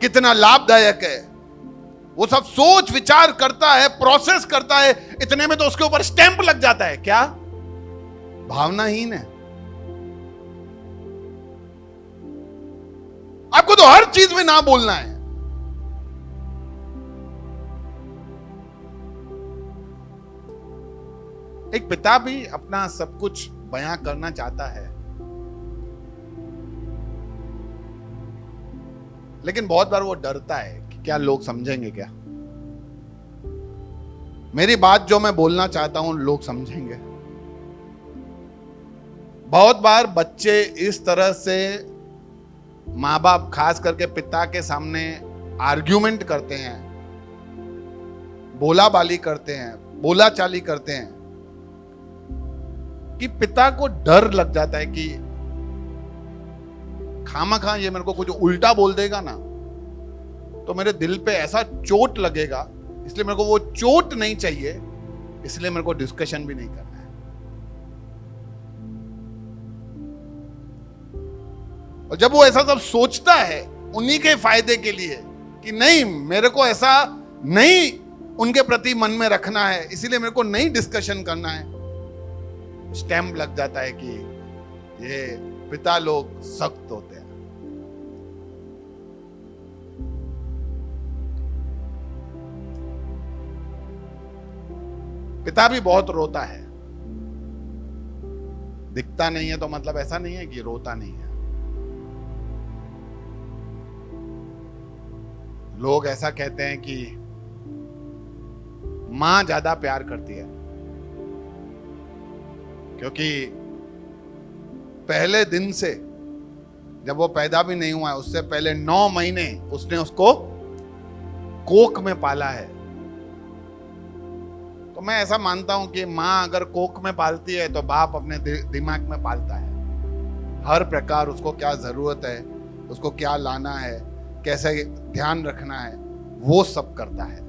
कितना लाभदायक है, वो सब सोच विचार करता है, प्रोसेस करता है। इतने में तो उसके ऊपर स्टैंप लग जाता है। क्या? भावनाहीन है। आपको तो हर चीज में ना बोलना है। एक पिता भी अपना सब कुछ बयां करना चाहता है, लेकिन बहुत बार वो डरता है कि क्या लोग समझेंगे, क्या मेरी बात जो मैं बोलना चाहता हूं लोग समझेंगे। बहुत बार बच्चे इस तरह से माँ बाप, खास करके पिता के सामने आर्ग्यूमेंट करते हैं, बोला बाली करते हैं, बोला चाली करते हैं, कि पिता को डर लग जाता है कि खामखा ये मेरे को कुछ उल्टा बोल देगा ना, तो मेरे दिल पे ऐसा चोट लगेगा, इसलिए मेरे को वो चोट नहीं चाहिए, इसलिए मेरे को डिस्कशन भी नहीं करना है। और जब वो ऐसा सब सोचता है उन्हीं के फायदे के लिए कि नहीं, मेरे को ऐसा नहीं उनके प्रति मन में रखना है, इसीलिए मेरे को नहीं डिस्कशन करना है, स्टैंप लग जाता है कि ये पिता लोग सख्त होते हैं। पिता भी बहुत रोता है। दिखता नहीं है तो मतलब ऐसा नहीं है कि रोता नहीं है। लोग ऐसा कहते हैं कि मां ज्यादा प्यार करती है, क्योंकि पहले दिन से, जब वो पैदा भी नहीं हुआ है, उससे पहले 9 महीने उसने उसको कोख में पाला है। तो मैं ऐसा मानता हूं कि मां अगर कोख में पालती है तो बाप अपने दिमाग में पालता है। हर प्रकार उसको क्या जरूरत है, उसको क्या लाना है, कैसे ध्यान रखना है, वो सब करता है।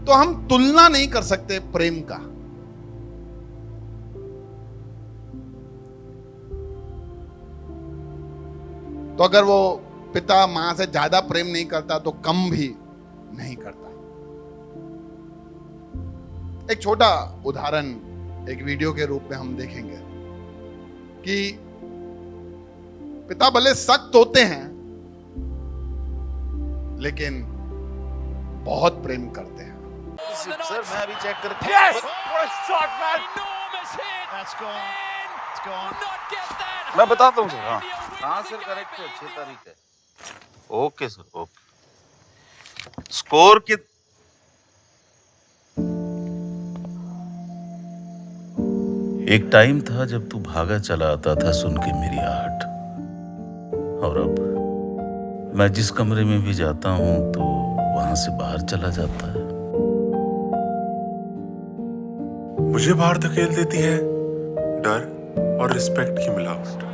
तो हम तुलना नहीं कर सकते प्रेम का। तो अगर वो पिता मां से ज्यादा प्रेम नहीं करता तो कम भी नहीं करता। एक छोटा उदाहरण एक वीडियो के रूप में हम देखेंगे कि पिता भले सख्त होते हैं लेकिन बहुत प्रेम करते हैं। सर मैं अभी चेक करके मैं बताता हूँ सर। हाँ सर, करेक्ट है, 6 तारीख है। Okay sir, okay. स्कोर की एक टाइम था जब तू भागा चला आता था सुन के मेरी आहट, और अब मैं जिस कमरे में भी जाता हूं तो वहां से बाहर चला जाता है। मुझे बाहर धकेल देती है डर और रिस्पेक्ट की मिलावट।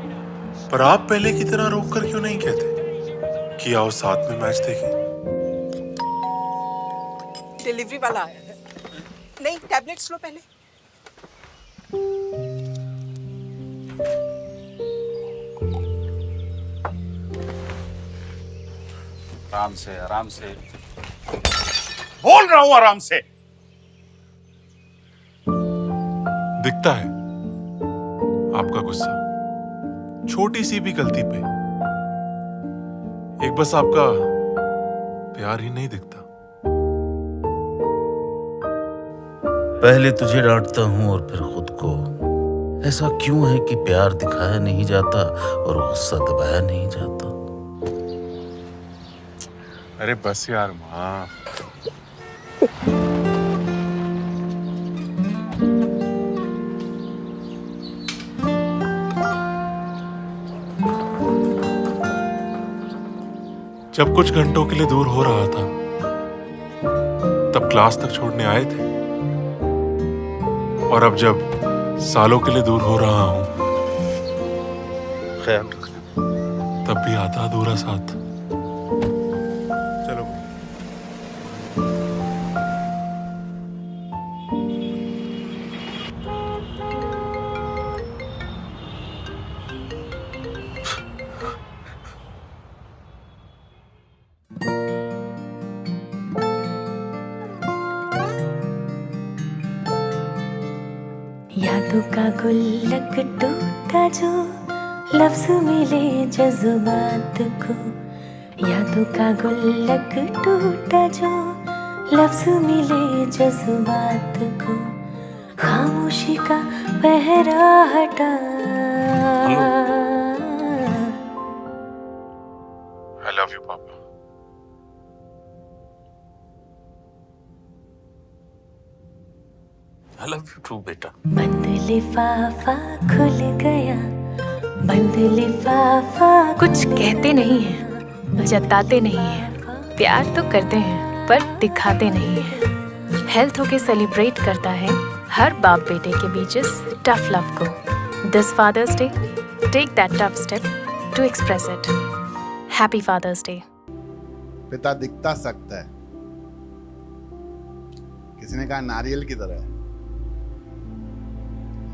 पर आप पहले की तरह रोक कर क्यों नहीं कहते कि आओ साथ में मैच देखें? डिलीवरी वाला आया है। नहीं, टैबलेट्स लो पहले। आराम से आराम से बोल रहा हूं, आराम से। दिखता है आपका गुस्सा छोटी सी भी गलती पे। एक बस आपका प्यार ही नहीं दिखता। पहले तुझे डांटता हूं और फिर खुद को। ऐसा क्यों है कि प्यार दिखाया नहीं जाता और गुस्सा दबाया नहीं जाता? अरे बस यार माँ। जब कुछ घंटों के लिए दूर हो रहा था तब क्लास तक छोड़ने आए थे, और अब जब सालों के लिए दूर हो रहा हूं ख्याल रखना। तब भी आता अधूरा साथ। चलो। यादों का गुल्लक टूटा जो लफ्ज मिले जज्बात को। यादों का गुल्लक टूटा जो लफ्ज मिले जज्बात को। खामोशी का पहरा हटा। I love you, पापा। I love you too, बेटा। बंद लिफाफा खुल गया, बंद लिफाफा। कुछ कहते नहीं हैं, जताते नहीं हैं, प्यार तो करते हैं पर दिखाते नहीं हैं। हेल्थ होके सेलिब्रेट करता है हर बाप बेटे के बीच इस टफ लव को। This Father's Day, take that tough step to express it. Happy Father's Day. पिता दिखता सख्त है, किसी ने कहा नारियल की तरह है।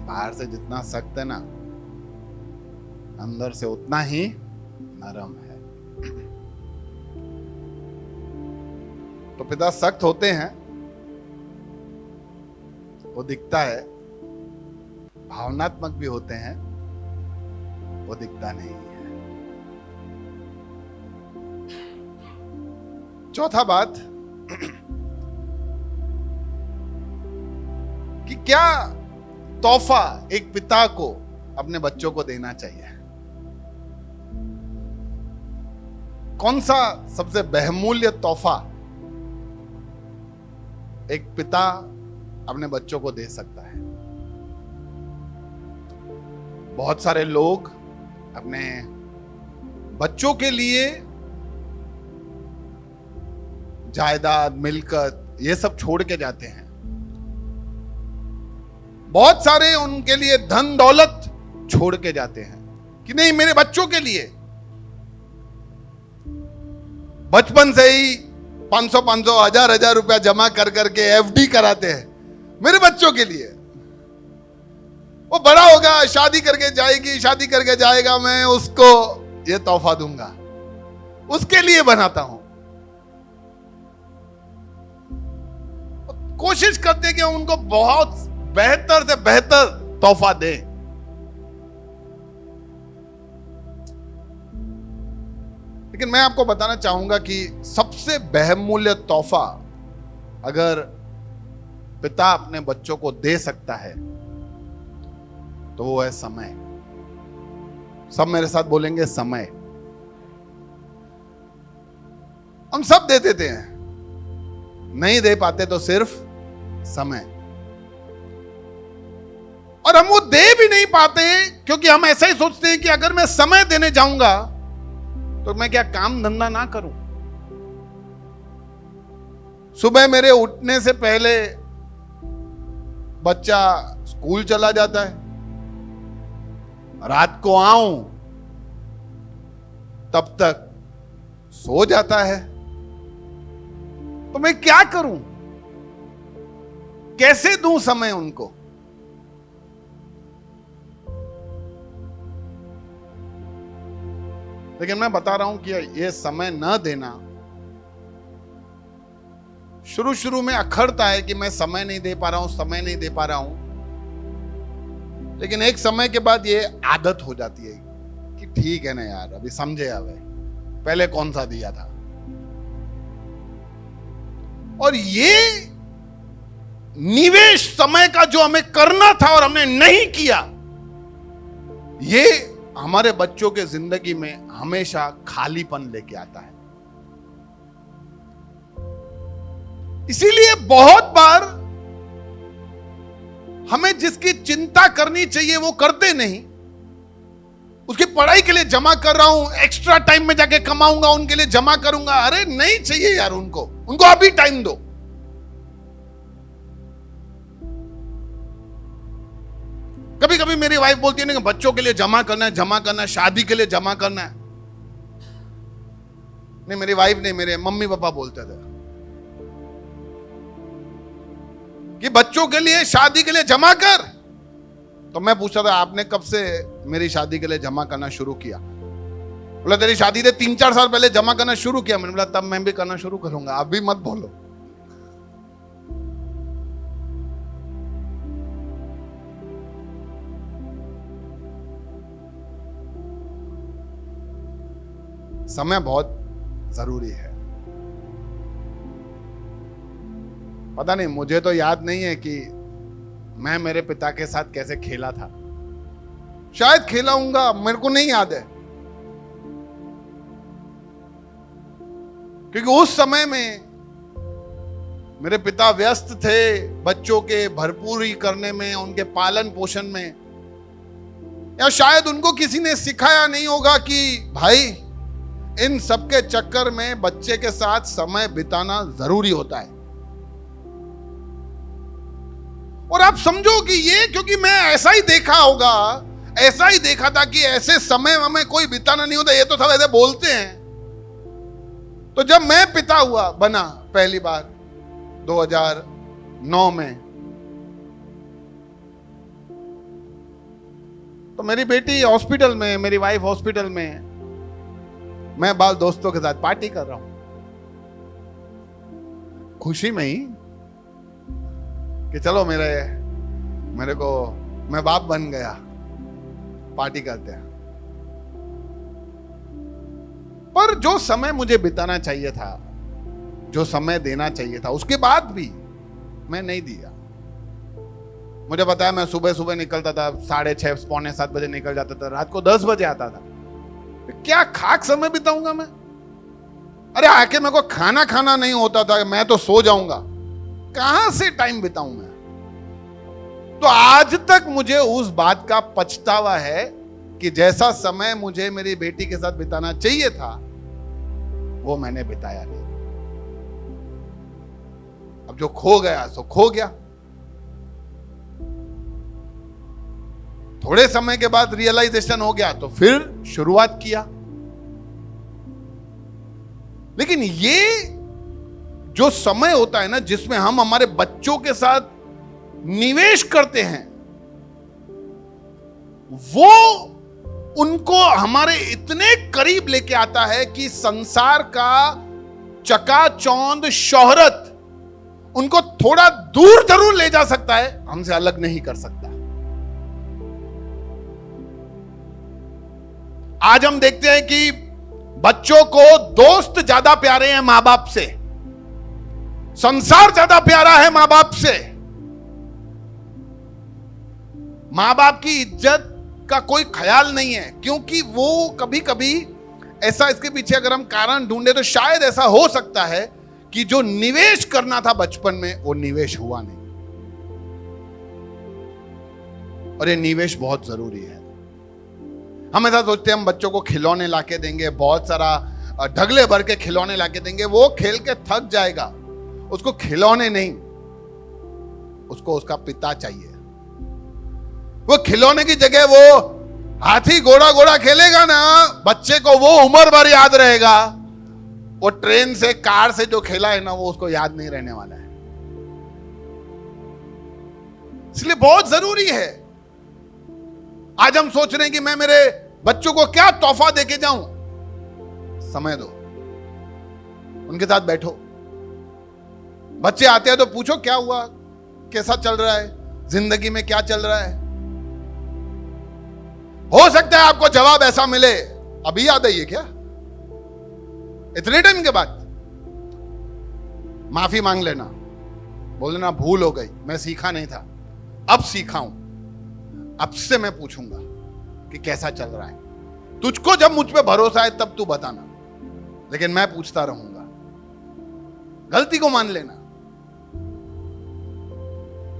बाहर से जितना सख्त है ना, अंदर से उतना ही नरम है। तो पिता सख्त होते हैं, वो दिखता है। भावनात्मक भी होते हैं, वो दिखता नहीं है। चौथा बात कि क्या तोहफा एक पिता को अपने बच्चों को देना चाहिए। कौन सा सबसे बहुमूल्य तोहफा एक पिता अपने बच्चों को दे सकता है? बहुत सारे लोग अपने बच्चों के लिए जायदाद, मिलकत, ये सब छोड़ के जाते हैं। बहुत सारे उनके लिए धन दौलत छोड़ के जाते हैं कि नहीं, मेरे बच्चों के लिए। बचपन से ही 500 1000 रुपया जमा कर करके एफडी कराते हैं मेरे बच्चों के लिए। वो बड़ा होगा, शादी करके जाएगी, शादी करके जाएगा, मैं उसको ये तोहफा दूंगा, उसके लिए बनाता हूं। कोशिश करते हैं कि उनको बहुत बेहतर से बेहतर तोहफा दें। लेकिन मैं आपको बताना चाहूंगा कि सबसे बहुमूल्य तोहफा अगर पिता अपने बच्चों को दे सकता है तो वो है समय। सब मेरे साथ बोलेंगे समय। हम सब दे देते हैं, नहीं दे पाते तो सिर्फ समय। और हम वो दे भी नहीं पाते क्योंकि हम ऐसा ही सोचते हैं कि अगर मैं समय देने जाऊंगा तो मैं क्या काम धंधा ना करूं। सुबह मेरे उठने से पहले बच्चा स्कूल चला जाता है, रात को आऊं तब तक सो जाता है। तो मैं क्या करूं, कैसे दूं समय उनको। लेकिन मैं बता रहा हूं कि ये समय न देना शुरू शुरू में अखरता है कि मैं समय नहीं दे पा रहा हूं, समय नहीं दे पा रहा हूं। लेकिन एक समय के बाद ये आदत हो जाती है कि ठीक है ना यार, अभी समझे हमें पहले कौन सा दिया था। और ये निवेश समय का जो हमें करना था और हमने नहीं किया, ये हमारे बच्चों के जिंदगी में हमेशा खालीपन लेके आता है। इसीलिए बहुत बार हमें जिसकी चिंता करनी चाहिए वो करते नहीं। उसकी पढ़ाई के लिए जमा कर रहा हूं, एक्स्ट्रा टाइम में जाके कमाऊंगा, उनके लिए जमा करूंगा। अरे नहीं चाहिए यार, उनको अभी टाइम दो। कभी कभी मेरी वाइफ बोलती है ना कि बच्चों के लिए जमा करना है, शादी के लिए जमा करना है। नहीं, मेरी वाइफ नहीं, मेरे मम्मी पापा बोलते थे कि बच्चों के लिए, शादी के लिए जमा कर। तो मैं पूछता था आपने कब से मेरी शादी के लिए जमा करना शुरू किया? बोला तेरी शादी से 3-4 साल पहले जमा करना शुरू किया। मैंने बोला तब मैं भी करना शुरू करूंगा, अभी मत बोलो। समय बहुत जरूरी है। पता नहीं, मुझे तो याद नहीं है कि मैं मेरे पिता के साथ कैसे खेला था। शायद खेला हूंगा, मेरे को नहीं याद है, क्योंकि उस समय में मेरे पिता व्यस्त थे बच्चों के भरपूरी करने में, उनके पालन पोषण में। या शायद उनको किसी ने सिखाया नहीं होगा कि भाई इन सबके चक्कर में बच्चे के साथ समय बिताना जरूरी होता है। और आप समझो कि ये क्योंकि मैं ऐसा ही देखा होगा, ऐसा ही देखा था कि ऐसे समय में कोई बिताना नहीं होता, ये तो सब ऐसे बोलते हैं। तो जब मैं पिता बना पहली बार 2009 में, तो मेरी बेटी हॉस्पिटल में, मेरी वाइफ हॉस्पिटल में, मैं बाल दोस्तों के साथ पार्टी कर रहा हूं, खुशी में ही कि चलो मेरे को, मैं बाप बन गया, पार्टी करते हैं। पर जो समय मुझे बिताना चाहिए था, जो समय देना चाहिए था, उसके बाद भी मैं नहीं दिया। मुझे पता है मैं सुबह सुबह निकलता था, 6:30 पौने 7 बजे निकल जाता था, रात को 10 बजे आता था। क्या खाक समय बिताऊंगा मैं? अरे आके मेरे को खाना नहीं होता था, मैं तो सो जाऊंगा, कहां से टाइम बिताऊं मैं? तो आज तक मुझे उस बात का पछतावा है कि जैसा समय मुझे मेरी बेटी के साथ बिताना चाहिए था वो मैंने बिताया नहीं। अब जो खो गया सो खो गया। थोड़े समय के बाद रियलाइजेशन हो गया तो फिर शुरुआत किया। लेकिन ये जो समय होता है ना, जिसमें हम हमारे बच्चों के साथ निवेश करते हैं, वो उनको हमारे इतने करीब लेके आता है कि संसार का चकाचौंध शोहरत उनको थोड़ा दूर जरूर ले जा सकता है, हमसे अलग नहीं कर सकता। आज हम देखते हैं कि बच्चों को दोस्त ज्यादा प्यारे हैं मां बाप से, संसार ज्यादा प्यारा है मां बाप से। मां बाप की इज्जत का कोई ख्याल नहीं है, क्योंकि वो कभी कभी ऐसा, इसके पीछे अगर हम कारण ढूंढे तो शायद ऐसा हो सकता है कि जो निवेश करना था बचपन में वो निवेश हुआ नहीं। और ये निवेश बहुत जरूरी है। हम ऐसा सोचते हैं हम बच्चों को खिलौने लाके देंगे, बहुत सारा ढगले भर के खिलौने लाके देंगे, वो खेल के थक जाएगा। उसको खिलौने नहीं, उसको उसका पिता चाहिए। वो खिलौने की जगह वो हाथी घोड़ा घोड़ा खेलेगा ना, बच्चे को वो उम्र भर याद रहेगा। वो ट्रेन से कार से जो खेला है ना, वो उसको याद नहीं रहने वाला है। इसलिए बहुत जरूरी है। आज हम सोच रहे हैं कि मैं मेरे बच्चों को क्या तोहफा देके जाऊं। समय दो, उनके साथ बैठो। बच्चे आते हैं तो पूछो क्या हुआ, कैसा चल रहा है, जिंदगी में क्या चल रहा है। हो सकता है आपको जवाब ऐसा मिले, अभी याद आई है क्या, इतने टाइम के बाद। माफी मांग लेना, बोल देना भूल हो गई, मैं सीखा नहीं था, अब सीखा हूं, अब से मैं पूछूंगा कि कैसा चल रहा है। तुझको जब मुझ पे भरोसा है तब तू बताना, लेकिन मैं पूछता रहूंगा। गलती को मान लेना,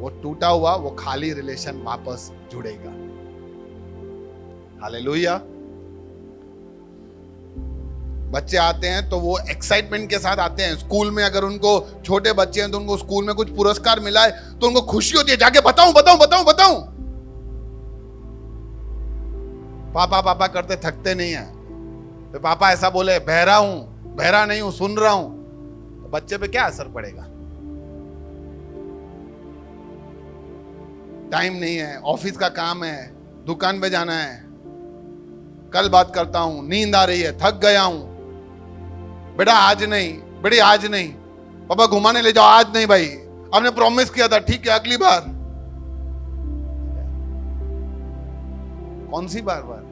वो टूटा हुआ वो खाली रिलेशन वापस जुड़ेगा। हालेलुया। बच्चे आते हैं तो वो एक्साइटमेंट के साथ आते हैं। स्कूल में अगर उनको, छोटे बच्चे हैं तो उनको स्कूल में कुछ पुरस्कार मिला है तो उनको खुशी होती है, जाके बताऊं बताऊं बताऊं बताऊं। पापा पापा करते थकते नहीं है। तो पापा ऐसा बोले, बहरा हूं, बहरा नहीं हूं, सुन रहा हूं, तो बच्चे पे क्या असर पड़ेगा। टाइम नहीं है, ऑफिस का काम है, दुकान पे जाना है, कल बात करता हूं, नींद आ रही है, थक गया हूं, बेटा आज नहीं, बेटी आज नहीं, पापा घुमाने ले जाओ, आज नहीं भाई, आपने प्रॉमिस किया था, ठीक है अगली बार। कौन सी बार बार,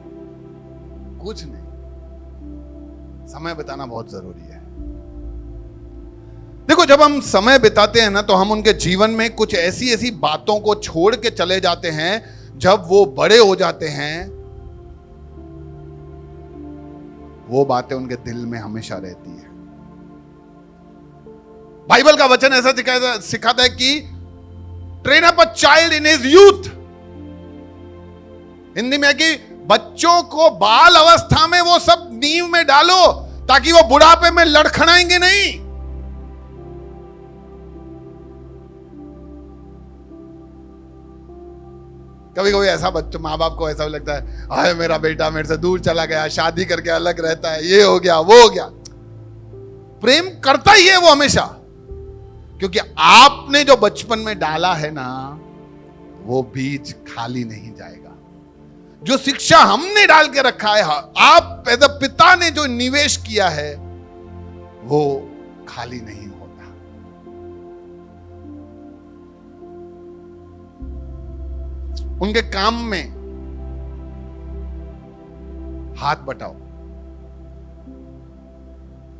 कुछ नहीं। समय बिताना बहुत जरूरी है। देखो, जब हम समय बिताते हैं ना, तो हम उनके जीवन में कुछ ऐसी ऐसी बातों को छोड़ के चले जाते हैं। जब वो बड़े हो जाते हैं, वो बातें उनके दिल में हमेशा रहती है। बाइबल का वचन ऐसा सिखाता है कि train up a child in his youth. Hindi में है कि बच्चों को बाल अवस्था में वो सब नींव में डालो, ताकि वो बुढ़ापे में लड़खड़ाएंगे नहीं। कभी कभी ऐसा बच्चों, माँ बाप को ऐसा भी लगता है, हाय मेरा बेटा मेरे से दूर चला गया, शादी करके अलग रहता है, ये हो गया वो हो गया। प्रेम करता ही है वो हमेशा, क्योंकि आपने जो बचपन में डाला है ना, वो बीज खाली नहीं जाएगा। जो शिक्षा हमने डाल के रखा है, आप एज अ पिता ने जो निवेश किया है, वो खाली नहीं होता। उनके काम में हाथ बटाओ।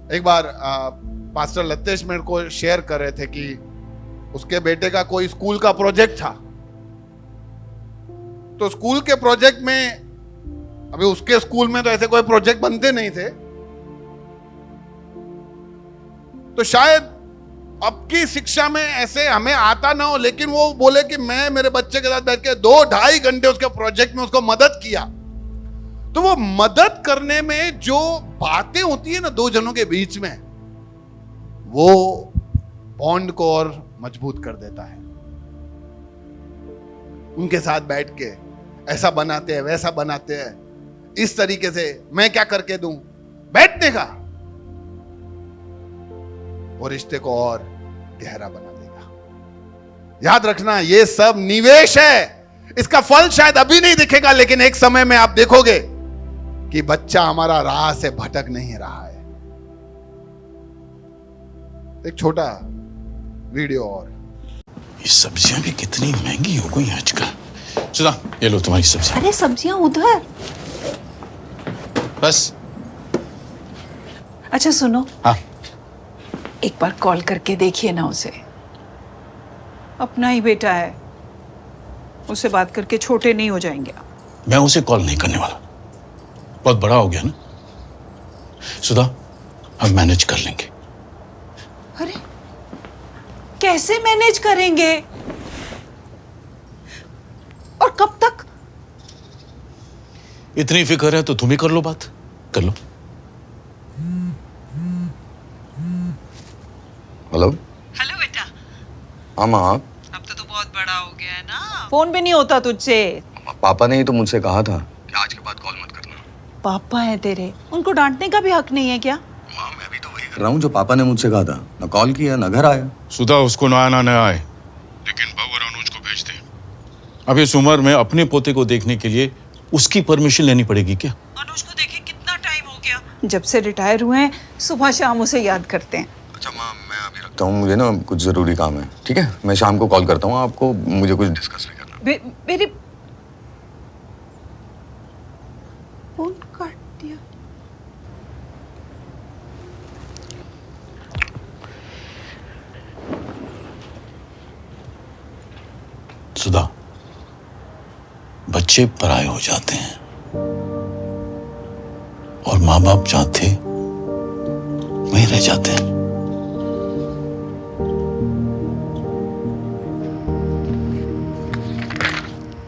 एक बार पास्टर लतेश मेरे को शेयर कर रहे थे कि उसके बेटे का कोई स्कूल का प्रोजेक्ट था। तो स्कूल के प्रोजेक्ट में, अभी उसके स्कूल में तो ऐसे कोई प्रोजेक्ट बनते नहीं थे, तो शायद अब की शिक्षा में ऐसे हमें आता ना हो, लेकिन वो बोले कि मैं मेरे बच्चे के साथ बैठ के 2-2.5 घंटे उसके प्रोजेक्ट में उसको मदद किया। तो वो मदद करने में जो बातें होती है ना दो जनों के बीच में, वो बॉन्ड को और मजबूत कर देता है। उनके साथ बैठ के ऐसा बनाते हैं, वैसा बनाते हैं, इस तरीके से मैं क्या करके दूं, बैठने का, वो रिश्ते को और गहरा बना देगा। याद रखना, ये सब निवेश है। इसका फल शायद अभी नहीं दिखेगा, लेकिन एक समय में आप देखोगे कि बच्चा हमारा राह से भटक नहीं रहा है। एक छोटा वीडियो और। ये सब्जियां भी कितनी महंगी हो गई आजकल। सुधा, ये लो तुम्हारी सब्जी। अरे सब्जियां उधर। बस। अच्छा सुनो, हाँ, एक बार कॉल करके देखिए ना उसे। अपना ही बेटा है, उससे बात करके छोटे नहीं हो जाएंगे आप। मैं उसे कॉल नहीं करने वाला, बहुत बड़ा हो गया ना। सुधा, हम मैनेज कर लेंगे। अरे कैसे मैनेज करेंगे? और कब तक? इतनी फिक्र है तो तुम ही कर लो, बात कर लो। हेलो हेलो बेटा, हाँ माँ, अब तो तू बहुत बड़ा हो गया है ना। फोन भी नहीं होता तुझसे। पापा ने ही तो मुझसे कहा था कि आज के बाद कॉल मत करना। पापा है तेरे, उनको डांटने का भी हक नहीं है क्या? माँ मैं भी तो वही कर रहा हूँ जो पापा ने मुझसे कहा था। न कॉल किया न घर आया। सुधा उसको ना आना न आए, लेकिन बहू और अनुज को भेज दे। अब इस उम्र में अपने पोते को देखने के लिए उसकी परमिशन लेनी पड़ेगी क्या? अनुज को देखे कितना टाइम हो गया। जब से रिटायर हुए हैं सुबह शाम उसे याद करते हैं। अच्छा माँ मैं अभी रखता हूँ, मुझे ना कुछ जरूरी काम है। ठीक है, मैं शाम को कॉल करता हूँ आपको, मुझे कुछ डिस्कस भी करना। मेरी फोन काट दिया। सुधा, बच्चे पराये हो जाते हैं और माँ बाप चाहते वहीं रह जाते हैं।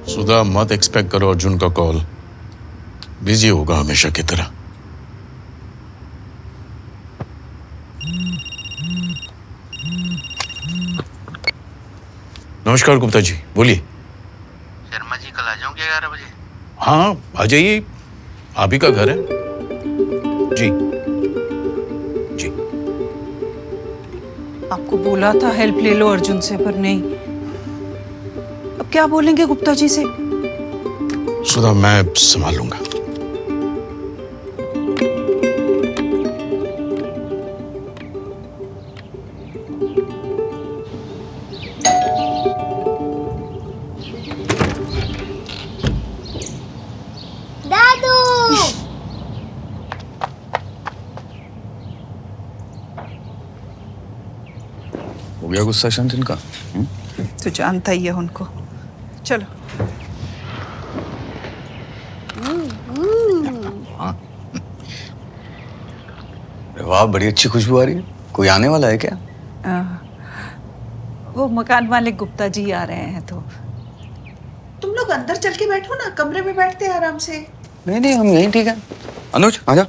सुधा मत एक्सपेक्ट करो अर्जुन का कॉल, बिजी होगा हमेशा की तरह। नमस्कार गुप्ता जी, बोलिए। शर्मा जी कल आ जाऊंगे 11 बजे? हाँ आ जाइए, आप ही का घर है। जी जी। आपको बोला था हेल्प ले लो अर्जुन से, पर नहीं। अब क्या बोलेंगे गुप्ता जी से? सुधा मैं संभाल लूंगा। हो गया गुस्सा शांत इनका? तो जानता ही है उनको। चलो। वाह बड़ी अच्छी खुशबू आ रही है। कोई आने वाला है क्या? वो मकान मालिक गुप्ता जी आ रहे हैं, तो तुम लोग अंदर चल के बैठो ना, कमरे में बैठते हैं आराम से। नहीं नहीं हम यहीं ठीक है। अनुज आजा।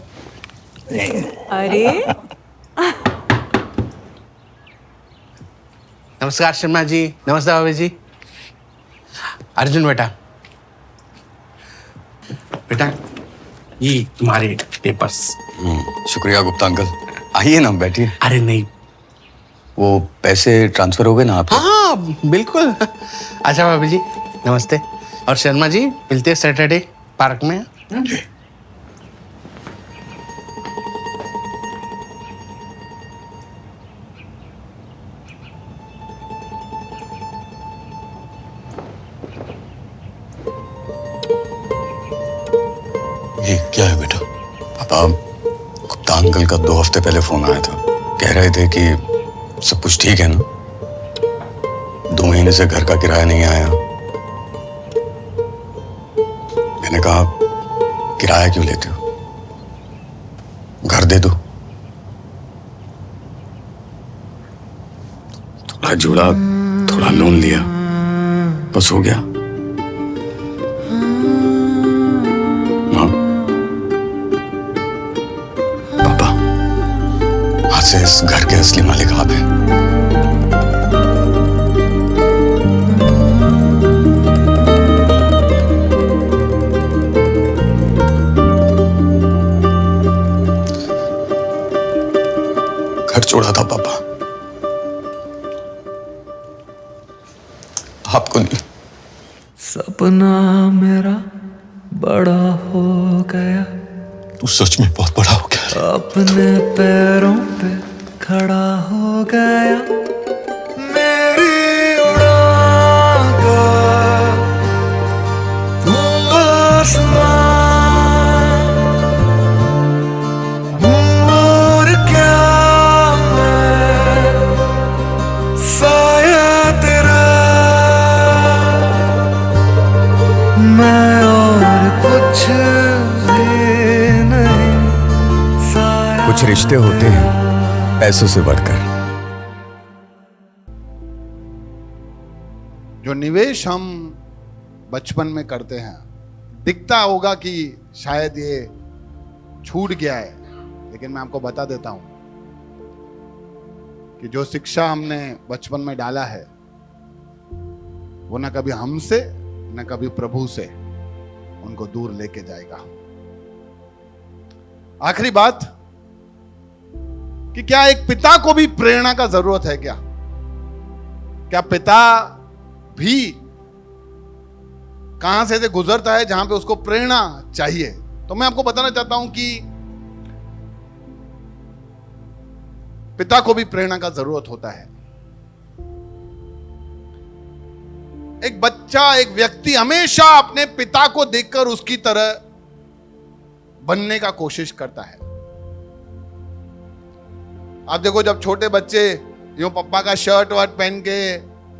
अरे नमस्कार शर्मा जी। नमस्ते भाभी जी। अर्जुन बेटा, बेटा ये तुम्हारे पेपर्स। शुक्रिया गुप्ता अंकल। आइए ना बैठिए। अरे नहीं, वो पैसे ट्रांसफर हो गए ना आपके? हाँ बिल्कुल। अच्छा भाभी जी नमस्ते। और शर्मा जी मिलते हैं सैटरडे पार्क में। ये क्या है बेटा? पापा गुप्ता अंकल का 2 हफ्ते पहले फोन आया था। कह रहे थे कि सब कुछ ठीक है ना, 2 महीने से घर का किराया नहीं आया। मैंने कहा किराया क्यों लेते हो, घर दे दो। थोड़ा जुड़ा, थोड़ा लोन लिया, बस हो गया। हाँ पापा, आज से इस घर के असली मालिक आप हैं। घर छोड़ा था पापा, आपको नहीं। सपना मेरा बड़ा हो गया, तू सच में बहुत बड़ा हो गया। अपने पैरों पे खड़ा हो गया, मेरी उड़ान का तू आसमां, और क्या मैं साया तेरा, मैं और कुछ भी नहीं। कुछ रिश्ते होते हैं पैसों से बढ़कर। जो निवेश हम बचपन में करते हैं, दिखता होगा कि शायद ये छूट गया है, लेकिन मैं आपको बता देता हूं कि जो शिक्षा हमने बचपन में डाला है वो न कभी हमसे न कभी प्रभु से उनको दूर लेके जाएगा। आखिरी बात कि क्या एक पिता को भी प्रेरणा का जरूरत है? क्या पिता भी कहां से गुजरता है जहां पे उसको प्रेरणा चाहिए? तो मैं आपको बताना चाहता हूं कि पिता को भी प्रेरणा का जरूरत होता है। एक बच्चा, एक व्यक्ति हमेशा अपने पिता को देखकर उसकी तरह बनने का कोशिश करता है। आप देखो, जब छोटे बच्चे यूं पप्पा का शर्ट वर्ट पहन के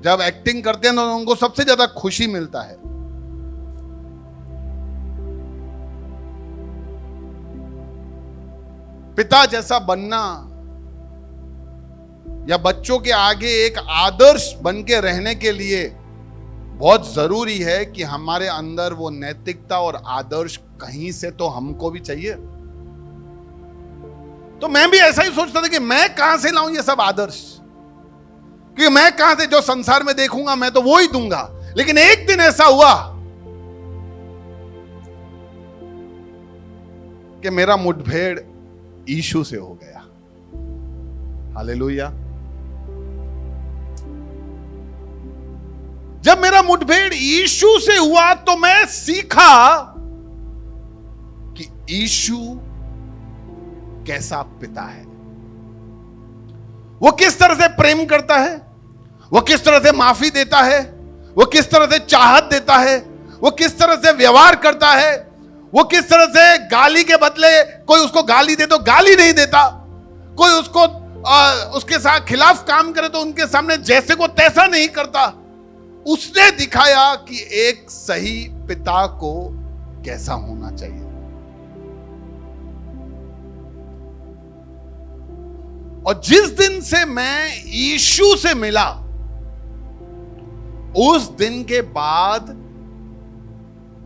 जब एक्टिंग करते हैं तो उनको सबसे ज्यादा खुशी मिलता है। पिता जैसा बनना या बच्चों के आगे एक आदर्श बन के रहने के लिए बहुत जरूरी है कि हमारे अंदर वो नैतिकता और आदर्श कहीं से तो हमको भी चाहिए। तो मैं भी ऐसा ही सोचता था कि मैं कहां से लाऊं ये सब आदर्श, क्योंकि मैं कहां से जो संसार में देखूंगा मैं तो वो ही दूंगा। लेकिन एक दिन ऐसा हुआ कि मेरा मुठभेड़ यीशु से हो गया। हालेलुया। जब मेरा मुठभेड़ यीशु से हुआ तो मैं सीखा कि यीशु कैसा पिता है, वो किस तरह से प्रेम करता है, वो किस तरह से माफी देता है, वो किस तरह से चाहत देता है, वो किस तरह से व्यवहार करता है, वो किस तरह से गाली के बदले कोई उसको गाली दे तो गाली नहीं देता, कोई उसको उसके साथ खिलाफ काम करे तो उनके सामने जैसे को तैसा नहीं करता। उसने दिखाया कि एक सही पिता को कैसा होना चाहिए। और जिस दिन से मैं यीशु से मिला, उस दिन के बाद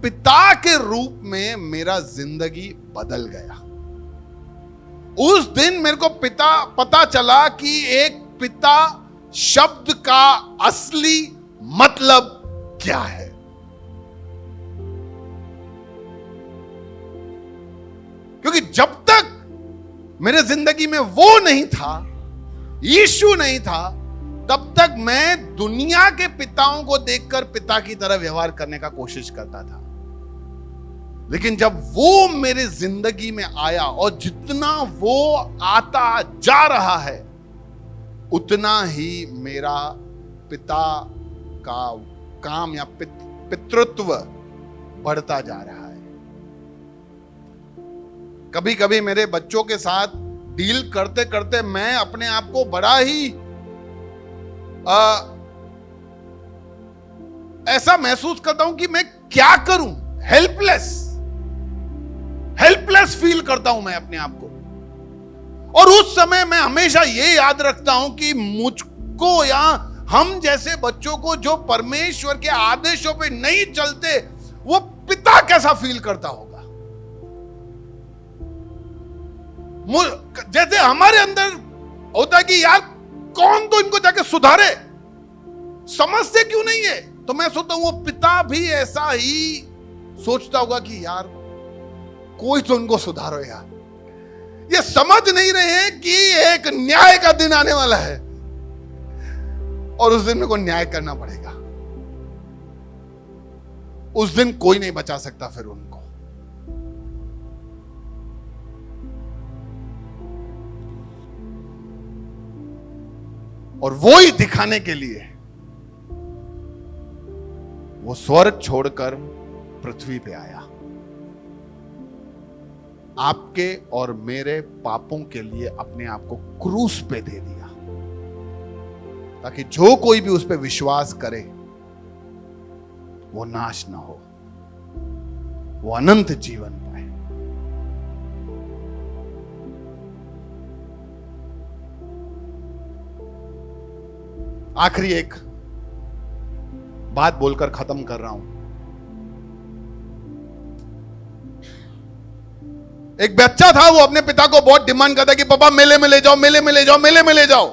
पिता के रूप में मेरा जिंदगी बदल गया। उस दिन मेरे को पता चला कि एक पिता शब्द का असली मतलब क्या है। क्योंकि जब तक मेरे जिंदगी में वो नहीं था, यीशु नहीं था, तब तक मैं दुनिया के पिताओं को देखकर पिता की तरह व्यवहार करने का कोशिश करता था। लेकिन जब वो मेरे जिंदगी में आया और जितना वो आता जा रहा है, उतना ही मेरा पिता का काम या पितृत्व बढ़ता जा रहा है। कभी कभी मेरे बच्चों के साथ डील करते करते मैं अपने आप को बड़ा ही ऐसा महसूस करता हूं कि मैं क्या करूं, हेल्पलेस फील करता हूं मैं अपने आप को। और उस समय मैं हमेशा ये याद रखता हूं कि मुझको या हम जैसे बच्चों को जो परमेश्वर के आदेशों पे नहीं चलते, वो पिता कैसा फील करता होगा। जैसे हमारे अंदर होता है कि यार कौन तो इनको जाके सुधारे, समझते क्यों नहीं है। तो मैं सोचता हूं वो पिता भी ऐसा ही सोचता होगा कि यार कोई तो इनको सुधारो यार। ये समझ नहीं रहे हैं कि एक न्याय का दिन आने वाला है और उस दिन मेरे को न्याय करना पड़ेगा। उस दिन कोई नहीं बचा सकता फिर उनको। और वो ही दिखाने के लिए वो स्वर्ग छोड़कर पृथ्वी पे आया, आपके और मेरे पापों के लिए अपने आप को क्रूस पे दे दिया, ताकि जो कोई भी उस पे विश्वास करे वो नाश ना हो, वो अनंत जीवन पाए। आखिरी एक बात बोलकर खत्म कर रहा हूं। एक बच्चा था, वो अपने पिता को बहुत डिमांड करता है कि पापा मेले में ले जाओ, मेले में ले जाओ, मेले में ले जाओ।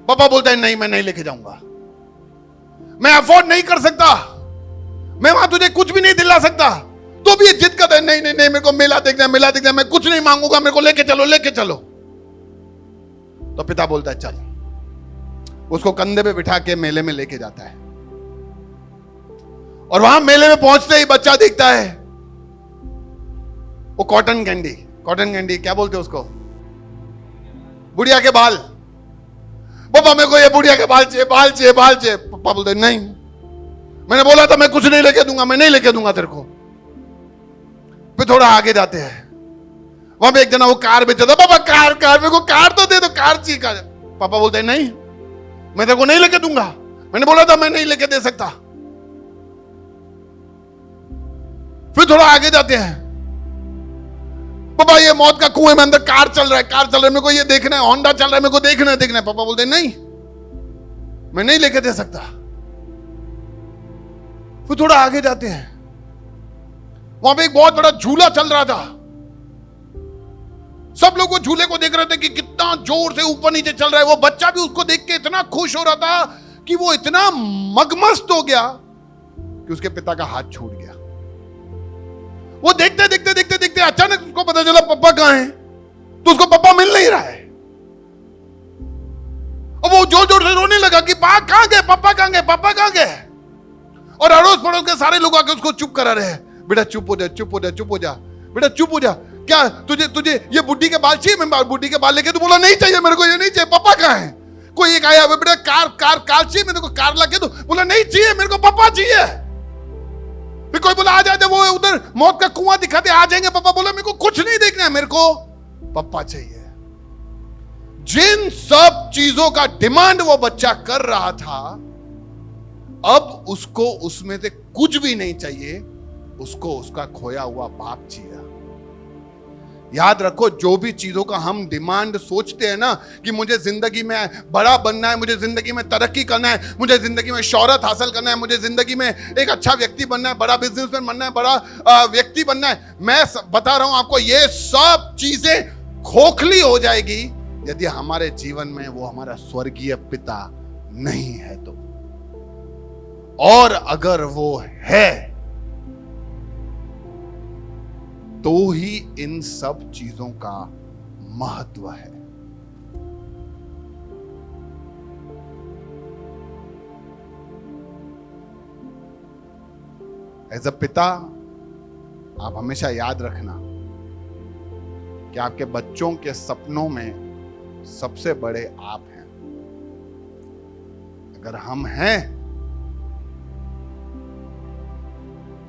पापा बोलता है नहीं, मैं नहीं लेके जाऊंगा, मैं अफोर्ड नहीं कर सकता, मैं वहां तुझे कुछ भी नहीं दिला सकता। तो भी ये जिद करता है, नहीं नहीं नहीं, मेरे को मेला देखना है, मेला देखना है, मैं कुछ नहीं मांगूंगा, मेरे को लेके चलो, लेके चलो। तो पिता बोलता है चल, उसको कंधे पे बिठा के मेले में लेके जाता है। और वहां मेले में पहुंचते ही बच्चा देखता है वो कॉटन कैंडी क्या बोलते हैं उसको, बुढ़िया के बाल। पापा मेरे को ये बुढ़िया के बाल चाहिए, बाल चाहिए, बाल चाहिए। पापा बोलते नहीं, मैंने बोला था मैं कुछ नहीं लेके दूंगा, मैं नहीं लेके दूंगा तेरे को। फिर थोड़ा आगे जाते हैं, वहां पे एक जना वो कार बेचता था। पापा कार मेरे को कार तो दे दो, कार चाहिए कार। पापा बोलते हैं नहीं, मैं तेरे को नहीं लेके दूंगा, मैंने बोला था मैं नहीं लेके दे सकता। फिर थोड़ा आगे जाते हैं, पापा ये मौत का कुएं में अंदर कार चल रहा है, मेरे को ये देखना है, होंडा चल रहा है, मेरे को देखना है। पापा बोलते हैं नहीं, मैं नहीं लेके दे सकता। फिर थोड़ा आगे जाते हैं, वहां पे एक बहुत बड़ा झूला चल रहा था। सब लोग वो झूले को देख रहे थे कि कितना जोर से ऊपर नीचे चल रहा है। वो बच्चा भी उसको देख के इतना खुश हो रहा था कि वो इतना मगमस्त हो गया कि उसके पिता का हाथ छूट गया। वो देखते देखते देखते देखते अचानक उसको पता चला पापा कहां हैं, तो उसको पापा मिल नहीं रहा है। और वो जोर जोर से रोने लगा कि पापा कहां गए, पापा कहां गए, पापा कहां गए। और अड़ोस पड़ोस के सारे लोग आके उसको चुप करा रहे हैं, बेटा चुप हो जा, चुप हो जा, चुप हो जा, बेटा चुप हो जा। क्या तुझे ये बुड्ढी के बाल चाहिए? मैं बुड्ढी के बाल लेके, तू बोला नहीं चाहिए मेरे को, ये नहीं चाहिए। पापा कहां है? कोई एक आया, बेटा कार चाहिए मेरे को, कार ला के दो। बोला नहीं चाहिए मेरे को, पापा चाहिए। फिर कोई बोला आ जाए, वो उधर मौत का कुआं दिखाते आ जाएंगे। पापा बोला मेरे को कुछ नहीं देखना है, मेरे को पापा चाहिए। जिन सब चीजों का डिमांड वो बच्चा कर रहा था, अब उसको उसमें से कुछ भी नहीं चाहिए, उसको उसका खोया हुआ बाप चाहिए। याद रखो, जो भी चीजों का हम डिमांड सोचते हैं ना कि मुझे जिंदगी में बड़ा बनना है, मुझे जिंदगी में तरक्की करना है, मुझे जिंदगी में शोहरत हासिल करना है, मुझे जिंदगी में एक अच्छा व्यक्ति बनना है, बड़ा बिजनेसमैन बनना है, बड़ा व्यक्ति बनना है, मैं बता रहा हूं आपको, ये सब चीजें खोखली हो जाएगी यदि हमारे जीवन में वो हमारा स्वर्गीय पिता नहीं है तो। और अगर वो है तो ही इन सब चीजों का महत्व है। एज अ पिता, आप हमेशा याद रखना कि आपके बच्चों के सपनों में सबसे बड़े आप हैं। अगर हम हैं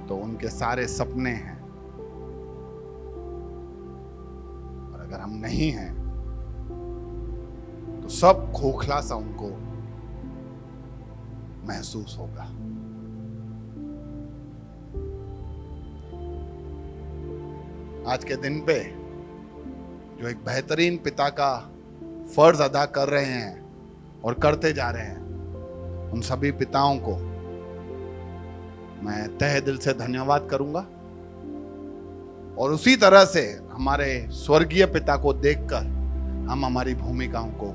तो उनके सारे सपने हैं, अगर हम नहीं हैं तो सब खोखला सा उनको महसूस होगा। आज के दिन पे जो एक बेहतरीन पिता का फर्ज अदा कर रहे हैं और करते जा रहे हैं, उन सभी पिताओं को मैं तहे दिल से धन्यवाद करूंगा। और उसी तरह से हमारे स्वर्गीय पिता को देखकर हम हमारी भूमिकाओं को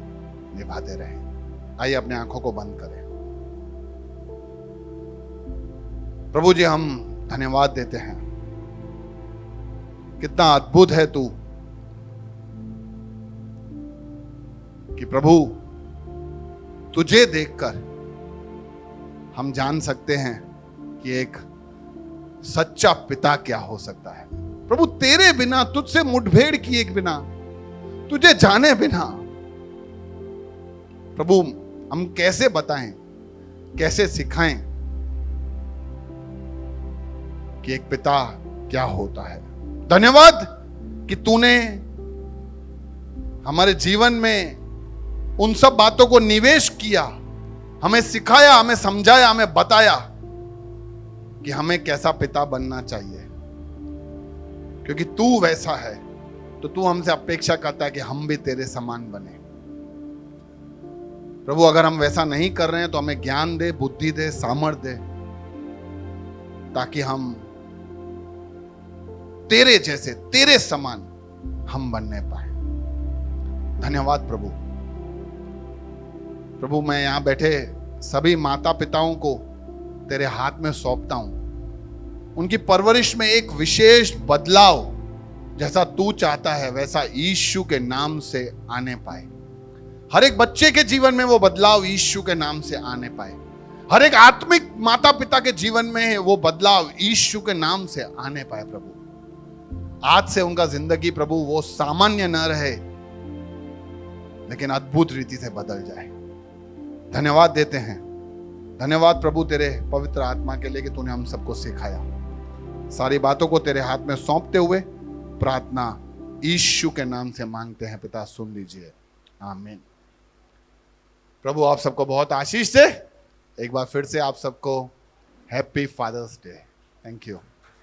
निभाते रहें। आइए अपने आंखों को बंद करें। प्रभु जी, हम धन्यवाद देते हैं, कितना अद्भुत है तू कि प्रभु तुझे देखकर हम जान सकते हैं कि एक सच्चा पिता क्या हो सकता है। प्रभु, तेरे बिना, तुझसे मुठभेड़ किए बिना, तुझे जाने बिना प्रभु हम कैसे बताएं, कैसे सिखाएं कि एक पिता क्या होता है। धन्यवाद कि तूने हमारे जीवन में उन सब बातों को निवेश किया, हमें सिखाया, हमें समझाया, हमें बताया कि हमें कैसा पिता बनना चाहिए। क्योंकि तू वैसा है तो तू हमसे अपेक्षा करता है कि हम भी तेरे समान बने। प्रभु अगर हम वैसा नहीं कर रहे हैं तो हमें ज्ञान दे, बुद्धि दे, सामर्थ्य दे, ताकि हम तेरे जैसे, तेरे समान हम बनने पाए। धन्यवाद प्रभु। प्रभु मैं यहां बैठे सभी माता पिताओं को तेरे हाथ में सौंपता हूं। उनकी परवरिश में एक विशेष बदलाव जैसा तू चाहता है वैसा यीशु के नाम से आने पाए। हर एक बच्चे के जीवन में वो बदलाव यीशु के नाम से आने पाए। हर एक आत्मिक माता पिता के जीवन में वो बदलाव यीशु के नाम से आने पाए। प्रभु आज से उनका जिंदगी प्रभु वो सामान्य न रहे, लेकिन अद्भुत रीति से बदल जाए। धन्यवाद देते हैं। धन्यवाद प्रभु तेरे पवित्र आत्मा के लिए कि तूने हम सबको सिखाया। सारी बातों को तेरे हाथ में सौंपते हुए प्रार्थना यीशु के नाम से मांगते हैं पिता, सुन लीजिए, आमीन। प्रभु आप सबको बहुत आशीष दे। एक बार फिर से आप सबको happy Father's Day. Thank you.